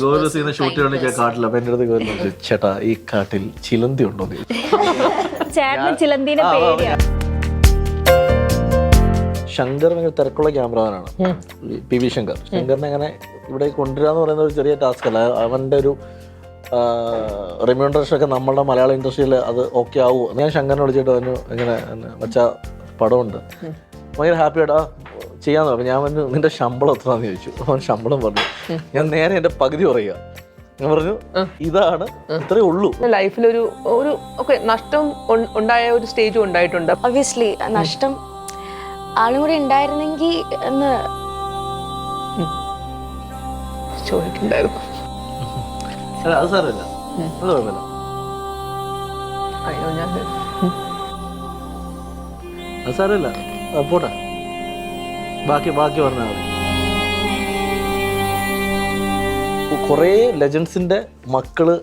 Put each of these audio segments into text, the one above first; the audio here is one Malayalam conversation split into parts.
ഗോവ സീനെ ഷൂട്ട് ചെയ്യണമെങ്കിൽ കാട്ടില്ല. അപ്പൊ എൻ്റെ അടുത്ത് ഗോവ ചേട്ടാ ഈ കാട്ടിൽ ചിലന്തി ഉണ്ടോ? ചേട്ടന് ചിലന്തിനെ പേടിയാണ്. ശങ്കർ ഭയങ്കര തിരക്കുള്ള ക്യാമറമാനാണ്, പി വി ശങ്കർ. ശങ്കറിനെ അങ്ങനെ ഇവിടെ കൊണ്ടുവരാന്ന് പറയുന്ന ഒരു ചെറിയ ടാസ്ക് അല്ല. അവൻ്റെ ഒരു റെമ്യൂണറേഷൻ ഒക്കെ നമ്മളുടെ മലയാള ഇൻഡസ്ട്രിയിൽ അത് ഓക്കെ ആവുമോ? ഞാൻ ശങ്കറിനെ വിളിച്ചിട്ട് അവന് ഇങ്ങനെ വച്ച പടമുണ്ട്, ഭയങ്കര ഹാപ്പിയായിട്ടാ ചെയ്യാന്ന് പറഞ്ഞു. ഞാൻ പറഞ്ഞു നിന്റെ ശമ്പളം എത്രയാന്ന് ചോദിച്ചു. അവൻ ശമ്പളം പറഞ്ഞു. ഞാൻ നേരെ എൻ്റെ പകുതി പറയുക. ഞാൻ പറഞ്ഞു ഇതാണ്, ഇത്രയേ ഉള്ളൂ. ലൈഫിലൊരു ഒരു ഒക്കെ നഷ്ടം ഉണ്ടായ ഒരു സ്റ്റേജും ഉണ്ടായിട്ടുണ്ട്. ഒബ്വിയസ്ലി നഷ്ടം ആളും കൂടി ഉണ്ടായിരുന്നെങ്കിൽ എന്ന് ചോദിക്കണ്ടായിരുന്നു. അല്ല അത് സാരമില്ല, അത് കുഴപ്പമില്ല. അയ്യോ ഞാൻ അത് സാരമില്ല, പോട്ടെ, ബാക്കി പറഞ്ഞാൽ മതി. കുറേ ലെജൻസിന്റെ മക്കള്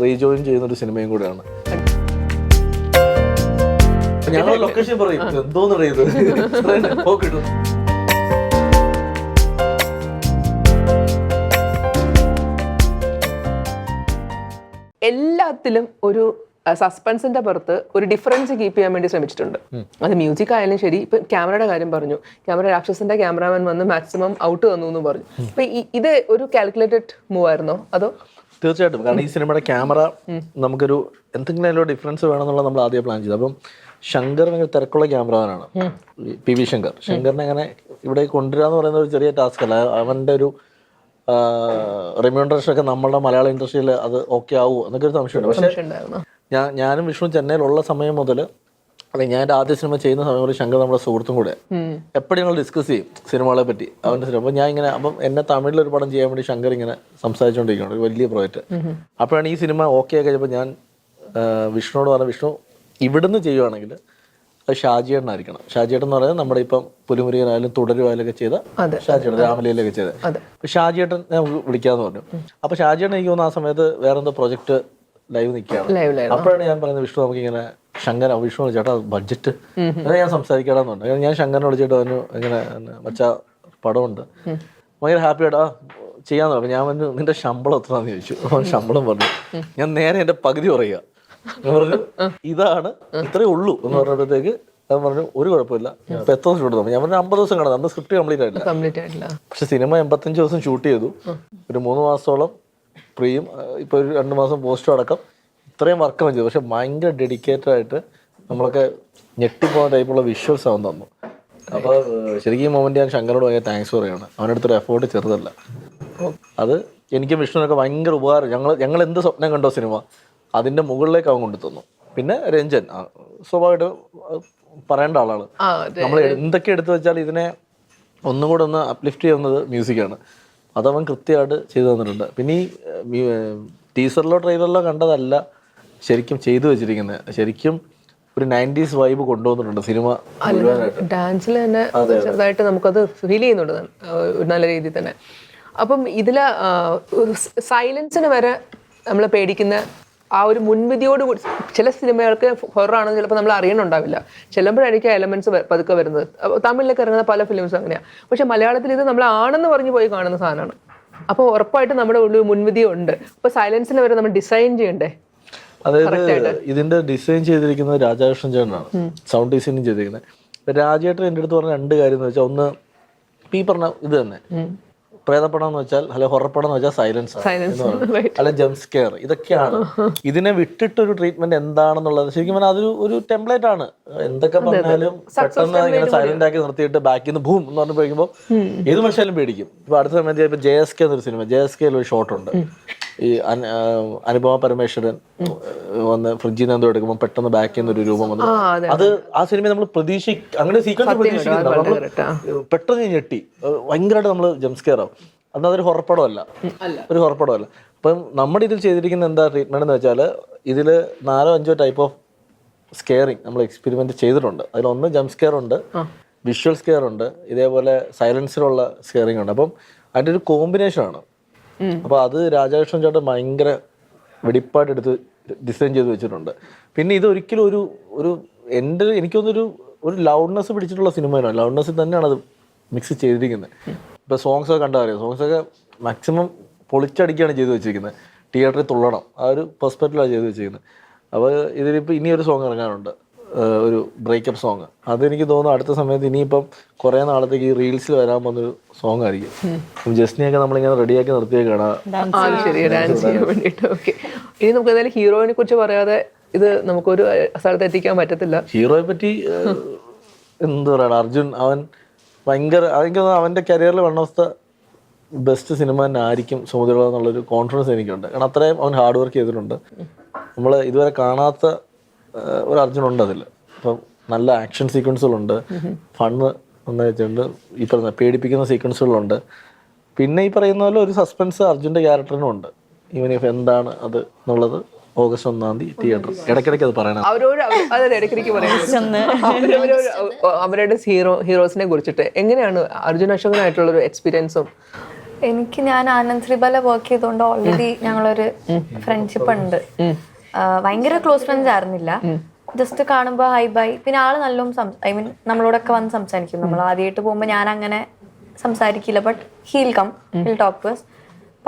റീജോയിൻ ചെയ്യുന്ന ഒരു സിനിമയും കൂടെയാണ്. ഞങ്ങൾ ലൊക്കേഷൻ പറയും എന്തോന്ന് പറയുന്നത് കിട്ടും. എല്ലാത്തിലും ഒരു സസ്പെൻസിന്റെ പുറത്ത് ഒരു ഡിഫറൻസ് കീപ്പ് ചെയ്യാൻ വേണ്ടി ശ്രമിച്ചിട്ടുണ്ട്. അത് മ്യൂസിക് ആയാലും ശരി. ഇപ്പൊ ക്യാമറയുടെ കാര്യം പറഞ്ഞു, ക്യാമറ രാക്ഷസിന്റെ ക്യാമറാമാൻ വന്ന് മാക്സിമം ഔട്ട് തന്നു എന്ന് പറഞ്ഞു. അപ്പൊ ഇത് ഒരു കാൽക്കുലേറ്റഡ് മൂവ് ആയിരുന്നോ അതോ? തീർച്ചയായിട്ടും, കാരണം ഈ സിനിമയുടെ ക്യാമറ നമുക്കൊരു എന്തെങ്കിലും അതിലൊരു ഡിഫറൻസ് വേണമെന്നുള്ള നമ്മൾ ആദ്യം പ്ലാൻ ചെയ്തു. അപ്പം ശങ്കർ ഭയങ്കര തിരക്കുള്ള ക്യാമറമാനാണ്, പി വി ശങ്കർ. ശങ്കറിനെ അങ്ങനെ ഇവിടെ കൊണ്ടുവരാന്ന് പറയുന്ന ഒരു ചെറിയ ടാസ്ക് അല്ല. അവൻ്റെ ഒരു റെമ്യൂണറേഷൻ ഒക്കെ നമ്മളുടെ മലയാള ഇൻഡസ്ട്രിയിൽ അത് ഓക്കെ ആവുമോ എന്നൊക്കെ ഒരു സംശയമുണ്ട്. പക്ഷേ ഞാനും വിഷ്ണു ചെന്നൈയിലുള്ള സമയം മുതൽ, അല്ലെങ്കിൽ ഞാൻ എൻ്റെ ആദ്യ സിനിമ ചെയ്യുന്ന സമയം മുതൽ ശങ്കർ നമ്മുടെ സുഹൃത്തും കൂടെ എപ്പോഴും ഞങ്ങൾ ഡിസ്കസ് ചെയ്യും സിനിമകളെ പറ്റി, അവൻ്റെ സിനിമ. അപ്പോൾ ഞാൻ ഇങ്ങനെ, അപ്പം എന്നെ തമിഴിലൊരു പടം ചെയ്യാൻ വേണ്ടി ശങ്കർ ഇങ്ങനെ സംസാരിച്ചുകൊണ്ടിരിക്കുകയാണ്, ഒരു വലിയ പ്രോജക്റ്റ്. അപ്പോഴാണ് ഈ സിനിമ ഓക്കെ ആയി കഴിഞ്ഞപ്പോൾ ഞാൻ വിഷ്ണുവോട് പറഞ്ഞു, വിഷ്ണു ഇവിടുന്ന് ചെയ്യുവാണെങ്കിൽ അത് ഷാജിയേട്ടനായിരിക്കണം. ഷാജിയേട്ടൻ എന്ന് പറയുന്നത് നമ്മുടെ ഇപ്പം പുലിമുരുകനായാലും തുടരുവായാലൊക്കെ ചെയ്ത ഷാജിയേട്ടൻ, രാമലീലൊക്കെ ചെയ്ത ഷാജിയേട്ടൻ ഞാൻ വിളിക്കാന്ന് പറഞ്ഞു. അപ്പോൾ ഷാജിയേട്ടൻ എനിക്ക് തോന്നുന്നു ആ സമയത്ത് വേറെ എന്തോ പ്രൊജക്ട് ലൈവ് നിൽക്കുകയാണ്. അപ്പോഴാണ് ഞാൻ പറയുന്നത് വിഷ്ണു നമുക്ക് ഇങ്ങനെ ശങ്കർ, വിഷ്ണു ചേട്ടാ ബഡ്ജറ്റ് ഞാൻ സംസാരിക്കാമെന്നുണ്ട്. ഞാൻ ശങ്കറിനെ വിളിച്ചിട്ട് അവന് ഇങ്ങനെ വച്ച പടമുണ്ട്, ഭയങ്കര ഹാപ്പിയായിട്ടാ ചെയ്യാന്ന് പറഞ്ഞു. ഞാൻ പറഞ്ഞു നിന്റെ ശമ്പളം എത്രയാന്ന് ചോദിച്ചു. അവൻ ശമ്പളം പറഞ്ഞു. ഞാൻ നേരെ എൻ്റെ പകുതി പറയുക. ഞാൻ പറഞ്ഞു ഇതാണ്, ഇത്രയേ ഉള്ളൂ എന്ന് പറഞ്ഞപ്പോഴത്തേക്ക് അത് പറഞ്ഞു ഒരു കുഴപ്പമില്ല, ഇപ്പൊ എത്ര ദിവസം ഷൂട്ട്? ഞാൻ പറഞ്ഞു 50 ദിവസം കാണാം, അന്ന് സ്ക്രിപ്റ്റ് കംപ്ലീറ്റ് ആയിട്ടില്ല. പക്ഷെ സിനിമ 85 ദിവസം ഷൂട്ട് ചെയ്തു, ഒരു 3 മാസത്തോളം പ്രീയും ഇപ്പൊ ഒരു 2 മാസം പോസ്റ്റും അടക്കം ഇത്രയും വർക്ക് ചെയ്തു. പക്ഷെ ഭയങ്കര ഡെഡിക്കേറ്റഡ് ആയിട്ട് നമ്മളൊക്കെ ഞെട്ടിപ്പോകുന്ന ടൈപ്പുള്ള വിഷ്വൽസ് അവൻ തന്നു. അപ്പൊ ശരിക്കും ഈ മൊമെന്റ് ഞാൻ ശങ്കരോട് ഭയങ്കര താങ്ക്സ് പറയുകയാണ്. അവനടുത്തൊരു എഫോർട്ട് ചെറുതല്ല. അത് എനിക്കും വിഷ്ണുവിനൊക്കെ ഭയങ്കര ഉപകാരം. ഞങ്ങൾ എന്ത് സ്വപ്നം കണ്ടോ സിനിമ അതിന്റെ മുകളിലേക്ക് അവൻ കൊണ്ടു തന്നു. പിന്നെ രഞ്ജൻ സ്വാഭാവികമായിട്ട് പറയേണ്ട ആളാണ്. നമ്മൾ എന്തൊക്കെ എടുത്തു വെച്ചാൽ ഇതിനെ ഒന്നും കൂടെ ഒന്ന് അപ്ലിഫ്റ്റ് ചെയ്യുന്നത് മ്യൂസിക്കാണ്. അതവൻ കൃത്യമായിട്ട് ചെയ്തു തന്നിട്ടുണ്ട്. പിന്നെ ഈ ടീസറിലോ ട്രെയിലറിലോ കണ്ടതല്ല ശരിക്കും ചെയ്തു വെച്ചിരിക്കുന്നത്. ശരിക്കും ഒരു 90s വൈബ് കൊണ്ടുവന്നിട്ടുണ്ട് സിനിമ. ഡാൻസിൽ തന്നെ ചെറുതായിട്ട് നമുക്കത് ഫീൽ ചെയ്യുന്നുണ്ട് നല്ല രീതിയിൽ തന്നെ. അപ്പം ഇതില് സൈലൻസിന് വരെ നമ്മൾ പേടിക്കുന്ന ആ ഒരു മുൻവിധിയോട് കൂടി, ചില സിനിമകൾക്ക് ഹൊറാണെന്ന് ചിലപ്പോൾ നമ്മൾ അറിയണുണ്ടാവില്ല, ചെല്ലുമ്പോഴായിരിക്കും എലമെന്റ്സ് പതുക്കെ വരുന്നത്. തമിഴിലൊക്കെ ഇറങ്ങുന്ന പല ഫിലിംസും അങ്ങനെയാണ്. പക്ഷെ മലയാളത്തിൽ ഇത് നമ്മൾ ആണെന്ന് പറഞ്ഞു പോയി കാണുന്ന സാധനമാണ്. അപ്പോൾ ഉറപ്പായിട്ടും നമ്മുടെ ഉള്ളിൽ മുൻവിധി ഉണ്ട്. അപ്പോൾ സൈലൻസിന് വരെ നമ്മൾ ഡിസൈൻ ചെയ്യണ്ടേ? അതായത് ഇതിന്റെ ഡിസൈൻ ചെയ്തിരിക്കുന്നത് രാജാകൃഷ്ണൻ ചേട്ടനാണ്, സൗണ്ട് ഡിസൈനിങ് ചെയ്തിരിക്കുന്നത്. രാജേട്ടൻ എൻ്റെ അടുത്ത് പറഞ്ഞ 2 കാര്യം എന്ന് വെച്ചാൽ, ഒന്ന് ഈ പറഞ്ഞ ഇത് തന്നെ പ്രേതപ്പടം എന്ന് വെച്ചാൽ, അല്ലെ ഹൊറപ്പടം എന്ന് വെച്ചാൽ സൈലൻസ്, അല്ലെ ജംപ് സ്കെയർ, ഇതൊക്കെയാണ്. ഇതിനെ വിട്ടിട്ടൊരു ട്രീറ്റ്മെന്റ് എന്താണെന്നുള്ളത് ശരിക്കും പറഞ്ഞാൽ അതൊരു ഒരു ടെംപ്ലേറ്റ് ആണ്. എന്തൊക്കെ പറഞ്ഞാലും പെട്ടെന്ന് ഇങ്ങനെ സൈലന്റ് ആക്കി നിർത്തിയിട്ട് ബാക്കിൽ നിന്ന് ഭൂം എന്ന് പറഞ്ഞു പോയിക്കുമ്പോൾ ഏത് മനുഷ്യരും പേടിക്കും. ഇപ്പൊ അടുത്ത സമയത്ത് ഇപ്പൊ JSK എന്നൊരു സിനിമ, JSKയിൽ ഒരു ഷോട്ടുണ്ട്. ഈ അനുപമ പരമേശ്വരൻ വന്ന് ഫ്രിഡ്ജിൽ നിന്ന് എന്തോ എടുക്കുമ്പോൾ പെട്ടെന്ന് ബാക്കിൽ നിന്ന് ഒരു രൂപം വന്നു. അത് ആ സിനിമ നമ്മൾ അങ്ങനെ സീക്വൻസ് പ്രതീക്ഷിക്കുന്നില്ല, പെട്ടെന്ന് ഞെട്ടി ഭയങ്കരമായിട്ട് നമ്മൾ ജംപ് സ്കെയർ ആവും. അന്ന് അതൊരു ഹൊറപ്പടമല്ല, ഒരു ഹൊറപ്പടമല്ല. അപ്പം നമ്മുടെ ഇതിൽ ചെയ്തിരിക്കുന്ന എന്താ ട്രീറ്റ്മെന്റ് എന്ന് വെച്ചാൽ, ഇതിൽ 4-5 ടൈപ്പ് ഓഫ് സ്കെയറിങ് നമ്മൾ എക്സ്പെരിമെന്റ് ചെയ്തിട്ടുണ്ട്. അതിലൊന്ന് ജംപ് സ്കെയർ ഉണ്ട്, വിഷ്വൽ സ്കെയർ ഉണ്ട്, ഇതേപോലെ സൈലൻസിലുള്ള സ്കെയറിങ് ഉണ്ട്. അപ്പം അതിൻ്റെ ഒരു കോമ്പിനേഷൻ ആണ്. അപ്പോൾ അത് രാജാകൃഷ്ണൻ ചേട്ടൻ ഭയങ്കര വെടിപ്പായിട്ട് എടുത്ത് ഡിസൈൻ ചെയ്ത് വെച്ചിട്ടുണ്ട്. പിന്നെ ഇത് ഒരിക്കലും ഒരു എനിക്കൊന്നൊരു ലൗഡ്നെസ് പിടിച്ചിട്ടുള്ള സിനിമയാണ്. ലൗഡ്നെസ്സിൽ തന്നെയാണ് അത് മിക്സ് ചെയ്തിരിക്കുന്നത്. ഇപ്പോൾ സോങ്സ് ഒക്കെ കണ്ടാൽ അറിയാം, സോങ്സ് ഒക്കെ മാക്സിമം പൊളിച്ചടിക്കുകയാണ് ചെയ്തു വെച്ചിരിക്കുന്നത്. തിയേറ്ററിൽ തുള്ളണം, ആ ഒരു പെർസ്പെക്റ്റീവിലാണ് ചെയ്തു വെച്ചിരിക്കുന്നത്. അപ്പോൾ ഇതിലിപ്പോൾ ഇനിയൊരു സോങ് ഇറങ്ങാനുണ്ട്, ഒരു ബ്രേക്കപ്പ് സോങ്. അതെനിക്ക് തോന്നുന്നു അടുത്ത സമയത്ത് ഇനിയിപ്പം കുറേ നാളത്തേക്ക് ഈ റീൽസിൽ വരാൻ പോകുന്നൊരു സോങ് ആയിരിക്കും. ജസ്റ്റിനെയൊക്കെ നമ്മളിങ്ങനെ റെഡിയാക്കി നിർത്തിയേക്കാണ്. ഡാൻസ് ചെയ്യാൻ വേണ്ടിയിട്ട്. ഓക്കെ, ഇനി നമുക്ക് എന്തായാലും ഹീറോയിനെ കുറിച്ച് പറയാതെ ഇത് നമുക്കൊരു സ്ഥലത്ത് എത്തിക്കാൻ പറ്റത്തില്ല. ഹീറോയെ പറ്റി എന്ത് പറയണം, അർജുൻ അവൻ ഭയങ്കര, എനിക്ക് തോന്നുന്നു അവൻ്റെ കരിയറിൽ one of the best cinema തന്നെ ആയിരിക്കും സമുദ്രം എന്നുള്ളൊരു കോൺഫിഡൻസ് എനിക്കുണ്ട്. കാരണം അത്രയും അവൻ ഹാർഡ് വർക്ക് ചെയ്തിട്ടുണ്ട്. നമ്മൾ ഇതുവരെ കാണാത്ത ഒരു അർജുനുണ്ട് അതിൽ. ഇപ്പം നല്ല ആക്ഷൻ സീക്വൻസുകളുണ്ട്, ഫണ്ണ് നന്നായി വെച്ചിട്ടുണ്ട്, ഈ പറയുന്ന പേടിപ്പിക്കുന്ന സീക്വൻസുകളുണ്ട്. പിന്നെ ഈ പറയുന്ന പോലെ ഒരു സസ്പെൻസ് അർജുൻ്റെ ക്യാരക്ടറിനും ഉണ്ട്. ഇവനിപ്പോൾ എന്താണ് അത് എന്നുള്ളത് ഓഗസ്റ്റ് 1 തിയേറ്റർ. ഇടയ്ക്കിടയ്ക്ക് അത് പറയണം, അവരുടെ ഹീറോസിനെ കുറിച്ചിട്ട്. എങ്ങനെയാണ് അർജുൻ അശോകനായിട്ടുള്ളൊരു എക്സ്പീരിയൻസും? എനിക്ക്, ഞാൻ ആനന്ദ് ശ്രീബല വർക്ക് ചെയ്തുകൊണ്ട് ഓൾറെഡി ഞങ്ങളൊരു ഫ്രണ്ട്ഷിപ്പ് ഉണ്ട്. ഭയങ്കര ക്ലോസ് ഫ്രണ്ട്സ് ആയിരുന്നില്ല, ജസ്റ്റ് കാണുമ്പോൾ ഹൈ ബൈ. പിന്നെ ആള് നല്ലോണം ഐ മീൻ നമ്മളോടൊക്കെ വന്ന് സംസാരിക്കും. നമ്മൾ ആദ്യമായിട്ട് പോകുമ്പോൾ ഞാൻ അങ്ങനെ സംസാരിക്കില്ല, but he'll come, he'll talk.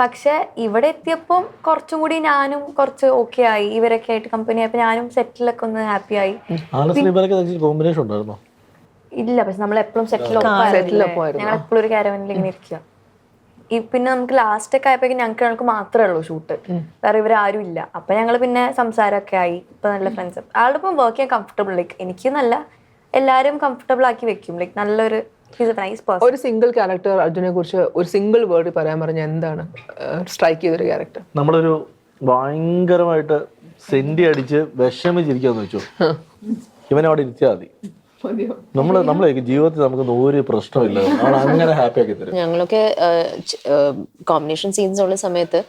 പക്ഷെ ഇവിടെ എത്തിയപ്പോൾ കുറച്ചും കൂടി ഞാനും കുറച്ച് ഓക്കെ ആയി, ഇവരൊക്കെ ആയിട്ട് കമ്പനി ആയപ്പോൾ ഞാനും സെറ്റിലൊക്കെ ഒന്ന് ഹാപ്പി ആയി. ഇല്ല, പക്ഷെ നമ്മൾ എപ്പോഴും സെറ്റിൽ ഞങ്ങൾ എപ്പോഴും ഒരു കാരവനിൽ ഇങ്ങനെ ഇരിക്കുക. പിന്നെ നമുക്ക് ലാസ്റ്റ് ഒക്കെ ആയപ്പോഴേക്കും ഞങ്ങൾക്ക് മാത്രമേ ഉള്ളൂ ഷൂട്ട്, വേറെ ഇവരാരും ഇല്ല. അപ്പൊ ഞങ്ങൾ പിന്നെ സംസാരമൊക്കെ ആയി, ഇപ്പൊ നല്ല ഫ്രണ്ട്സ്. ആളുടെ ഇപ്പം വർക്ക് ചെയ്യാൻ കംഫർട്ടബിൾ, ലൈക്ക് എനിക്ക് നല്ല എല്ലാരും കംഫർട്ടബിൾ ആക്കി വെക്കും. ലൈക്ക് നല്ലൊരു ഒരു സിംഗിൾ ക്യാരക്ടർ അർജുനെ കുറിച്ച് ഒരു സിംഗിൾ വേർഡ് പറയാൻ പറഞ്ഞ എന്താണ് സ്ട്രൈക്ക് ചെയ്തൊരു ക്യാരക്ടർ? നമ്മളൊരു ഭയങ്കരമായിട്ട് സെന്റി അടിച്ച് വിഷമിച്ചിരിക്കാന്ന് വെച്ചു, ഇവനവിടെ ഇരുത്തിയാൽ മതി. നമ്മളെ ജീവിതത്തിൽ നമുക്ക് ഒരു പ്രശ്നമില്ല, അങ്ങനെ ഹാപ്പി ആക്കി തരും. ഞങ്ങളൊക്കെ കോമ്പിനേഷൻ സീൻസ് ഉള്ള സമയത്ത്,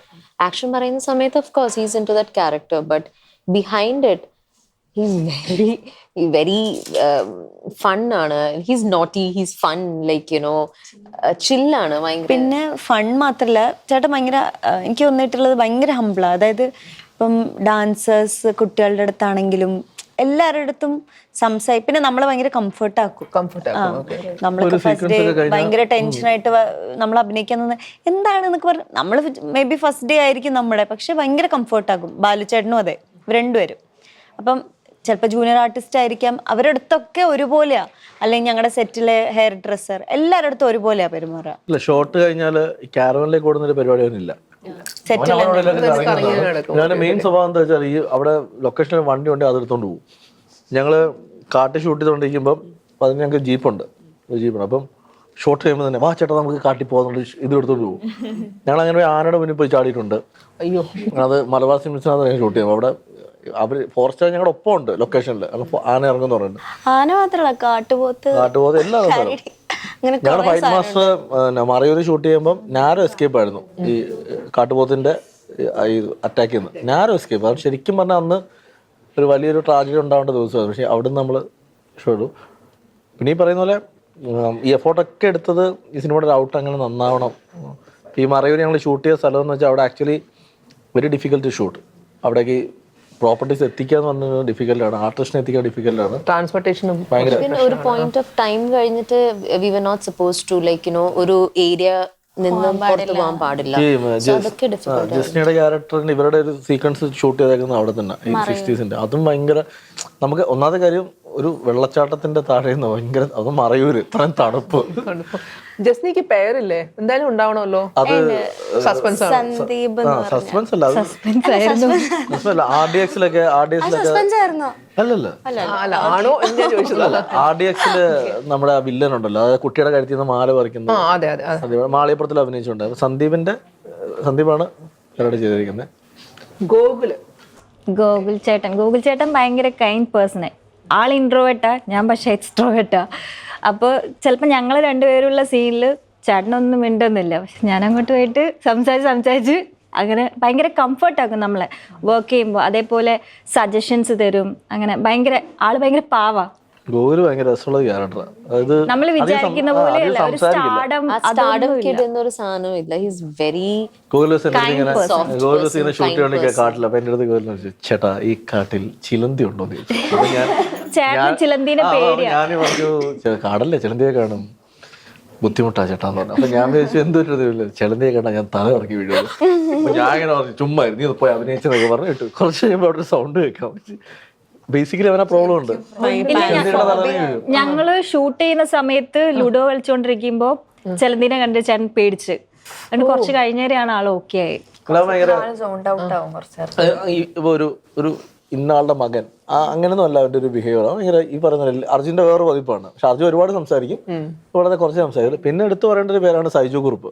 ആക്ഷൻ പറയുന്ന സമയത്ത് of course he's into that character, but behind it he's very fun ആണ്. He's naughty, he's fun, like you know ചില്ലാണ് ഭയങ്കര. പിന്നെ ഫൺ മാത്രല്ല ചേട്ടൻ ഭയങ്കര, എനിക്ക് തോന്നിയിട്ടുള്ളത് ഭയങ്കര ഹംബിളാണ്. അതായത് ഇപ്പം ഡാൻസേഴ്സ് കുട്ടികളുടെ അടുത്താണെങ്കിലും എല്ലാവരുടെ അടുത്തും പിന്നെ നമ്മളെ ഭയങ്കര കംഫർട്ട് ആക്കും. നമ്മളൊക്കെ ഫസ്റ്റ് ഡേ ഭയങ്കര ടെൻഷനായിട്ട് നമ്മൾ അഭിനയിക്കാൻ നിന്ന് എന്താണെന്നൊക്കെ പറഞ്ഞു, നമ്മൾ മേ ബി ഫസ്റ്റ് ഡേ ആയിരിക്കും നമ്മുടെ, പക്ഷെ ഭയങ്കര കംഫർട്ട് ആക്കും. ബാലുചേട്ടനും അതെ, രണ്ടുപേരും. അപ്പം ചിലപ്പോൾ ജൂനിയർ ആർട്ടിസ്റ്റ് ആയിരിക്കാം, അവരുടെ അടുത്തൊക്കെ ഒരുപോലെയാ. അല്ലെങ്കിൽ ഞങ്ങളുടെ സെറ്റിലെ ഹെയർ ഡ്രസ്സർ എല്ലാവരുടെ അടുത്തും ഒരുപോലെയാ പെരുമാറുക. ഷോട്ട് കഴിഞ്ഞാൽ ക്യാരവനിലേക്ക് ഓടുന്നൊരു പരിപാടിയൊന്നും ഇല്ല. ഞാൻ മെയിൻ സ്വഭാവം എന്താ വെച്ചാൽ, ഈ അവിടെ ലൊക്കേഷനിൽ വണ്ടി ഉണ്ട്, അതെടുത്തോണ്ട് പോകും. ഞങ്ങള് കാട്ടിൽ ഷൂട്ട് ചെയ്തോണ്ടിരിക്കുമ്പം അതിന് ഞങ്ങൾക്ക് ജീപ്പുണ്ട്. അപ്പം ഷോട്ട് കഴിയുമ്പോൾ തന്നെ വാ ചേട്ടാ നമുക്ക് കാട്ടിൽ പോകുന്നുണ്ട്, ഇത് എടുത്തോണ്ട് പോകും. ഞങ്ങൾ അങ്ങനെ ആനയുടെ മുന്നിൽ പോയി ചാടിയിട്ടുണ്ട്. അയ്യോ, അത് മലബാർ സിനിമസിനകത്ത് ഷൂട്ട് ചെയ്യുമ്പോൾ അവിടെ അവര് ഫോറസ്റ്റ് ഞങ്ങളുടെ ഒപ്പം ഉണ്ട് ലൊക്കേഷനിൽ. ആന ഇറങ്ങുന്ന പറയുന്നുണ്ട്, ആന മാത്രല്ല കാട്ടുപോത്ത് എല്ലാ സ്ഥലവും. ഞങ്ങളുടെ ഫൈറ്റ് മാസ്റ്റർ മറയൂര് ഷൂട്ട് ചെയ്യുമ്പോൾ നാരോ എസ്കേപ്പ് ആയിരുന്നു ഈ കാട്ടുപോത്തിന്റെ അറ്റാക്ക് ചെയ്യുന്നത്. Narrow escape. അത് ശരിക്കും പറഞ്ഞാൽ അന്ന് ഒരു വലിയൊരു ട്രാജഡി ഉണ്ടാവേണ്ട ദിവസമായിരുന്നു. പക്ഷെ അവിടെ നിന്ന് നമ്മൾ ഷോ ചെയ്തു. പിന്നെ ഈ പറയുന്ന പോലെ ഈ എഫോർട്ടൊക്കെ എടുത്തത് ഈ സിനിമയുടെ ഒരു ഔട്ട് അങ്ങനെ നന്നാവണം. ഈ മറയൂർ ഞങ്ങൾ ഷൂട്ട് ചെയ്ത സ്ഥലം എന്ന് വെച്ചാൽ അവിടെ ആക്ച്വലി വെരി ഡിഫിക്കൽട്ട് ഷൂട്ട്. അവിടേക്ക് പ്രോപ്പർട്ടീസ് എത്തിക്കുക എന്ന് പറഞ്ഞാൽ ഡിഫിക്കൽട്ടാണ്, ആർട്ടിസ്റ്റിനെ എത്തിക്കാൻ ഡിഫിക്കൽട്ടാണ്, ട്രാൻസ്പോർട്ടേഷനും ഭയങ്കര. ഒരു പോയിന്റ് ഓഫ് ടൈം കഴിഞ്ഞിട്ട് we were not suppose to like you know ഒരു ഏരിയ നിന്നും പുറത്ത് പോകാൻ പാടില്ല. ജസ്റ്റിയുടെ ക്യാരക്ടറിന് ഇവരുടെ ഒരു സീക്വൻസ് ഷൂട്ട് ചെയ്തേക്കുന്നത് അവിടെ തന്നെ ഈ 60s. അതും ഭയങ്കര, നമുക്ക് ഒന്നാമത്തെ കാര്യം ഒരു വെള്ളച്ചാട്ടത്തിന്റെ താഴെ ഭയങ്കര, അത് മറയൂര് ഇത്രയും തണുപ്പ്. ജസ്നിക്ക് പേരില്ലേ, എന്തായാലും ഉണ്ടാവണമല്ലോ. അത് സസ്പെൻസ് സസ്പെൻസ് അല്ല, RDX-ലൊക്കെ അല്ലല്ല ആണോ എന്ന് ഞാൻ ചോദിച്ചതല്ല. RDX-ല് നമ്മുടെ ആ വില്ലൻ ഉണ്ടല്ലോ, അതായത് കുട്ടിയുടെ കഴുത്തിൽ നിന്ന് മാല പറിക്കുന്നത്, മാളികപ്പുറത്തിൽ അഭിനയിച്ചിട്ടുണ്ട്. സന്ദീപാണ് പരിപാടി ചെയ്തിരിക്കുന്നത്. ഗോകുൽ ചേട്ടൻ ഭയങ്കര കൈൻഡ് പേഴ്സണായി. ആൾ ഇൻട്രോവേർട്ടാ, ഞാൻ പക്ഷേ എക്സ്ട്രോവേർട്ടാ. അപ്പോൾ ചിലപ്പോൾ ഞങ്ങൾ രണ്ടുപേരുള്ള സീനിൽ ചേട്ടനൊന്നും മിണ്ടുന്നില്ല, പക്ഷെ ഞാൻ അങ്ങോട്ട് പോയിട്ട് സംസാരിച്ച് അങ്ങനെ ഭയങ്കര കംഫർട്ടാക്കും നമ്മളെ വർക്ക് ചെയ്യുമ്പോൾ. അതേപോലെ സജഷൻസ് തരും. അങ്ങനെ ആള് ഭയങ്കര പാവാ. ഗോകുൽ ഭയങ്കര രസമുള്ള ക്യാരക്ടറാണ്. അതായത് നമ്മൾ വിചാരിക്കുന്ന പോലെ ഒരു സ്റ്റാർഡം കിഡ് എന്നൊരു സാധനം ഇല്ല. ഹിസ് വെരി ഗോകുൽ ഷൂട്ട് ചെയ്യണമെങ്കിൽ കാട്ടില്ല. അപ്പൊ എന്റെ അടുത്ത് ഗോകുൽ ചേട്ടാ ഈ കാട്ടിൽ ചിലന്തി ഉണ്ടോ എന്ന് ചോദിച്ചു. ചേട്ടൻ ചിലന്തിനെ പേടിയാ. ഞാൻ പറഞ്ഞു കാടല്ലേ ചിലന്തിയെ കാണും. ബുദ്ധിമുട്ടാ ചേട്ടാന്ന് പറഞ്ഞു. അപ്പൊ ഞാൻ വിചാരിച്ചു എന്തൊരു ചെലന്തിയെ കണ്ടാ ഞാൻ തല ഇറക്കി വീഴുന്നത്. അപ്പൊ ഞാൻ ഇങ്ങനെ പറഞ്ഞു ചുമ്മാ നീ പോയി അഭിനയിച്ചെന്നൊക്കെ പറഞ്ഞു ഇട്ടു. കുറച്ച് കഴിയുമ്പോൾ അവിടെ ഒരു സൗണ്ട് കേൾക്കാം. ബേസിക്കലി അവനെ പ്രോബ്ലം ഉണ്ട്. ഞങ്ങള് ഷൂട്ട് ചെയ്യുന്ന സമയത്ത് ലുഡോ കളിച്ചോണ്ടിരിക്കുമ്പോ ചെലന്തിനെ കണ്ട് ചേട്ടൻ പേടിച്ച്, എന്നിട്ട് കുറച്ച് കഴിഞ്ഞേരെയാണ് ആൾ ഓക്കെ ആയി. ഇപ്പൊ ഒരു ഇന്നാളുടെ മകൻ അങ്ങനെയൊന്നും അല്ല അവന്റെ ഒരു ബിഹേവിയർ. ഭയങ്കര ഈ പറയുന്ന അർജുന്റെ വേറെ പതിപ്പാണ്. പക്ഷെ അർജുൻ ഒരുപാട് സംസാരിക്കും, വളരെ കുറച്ച് സംസാരിക്കും. പിന്നെ എടുത്തു പറയേണ്ട ഒരു പേരാണ് സൈജു കുറുപ്പ്.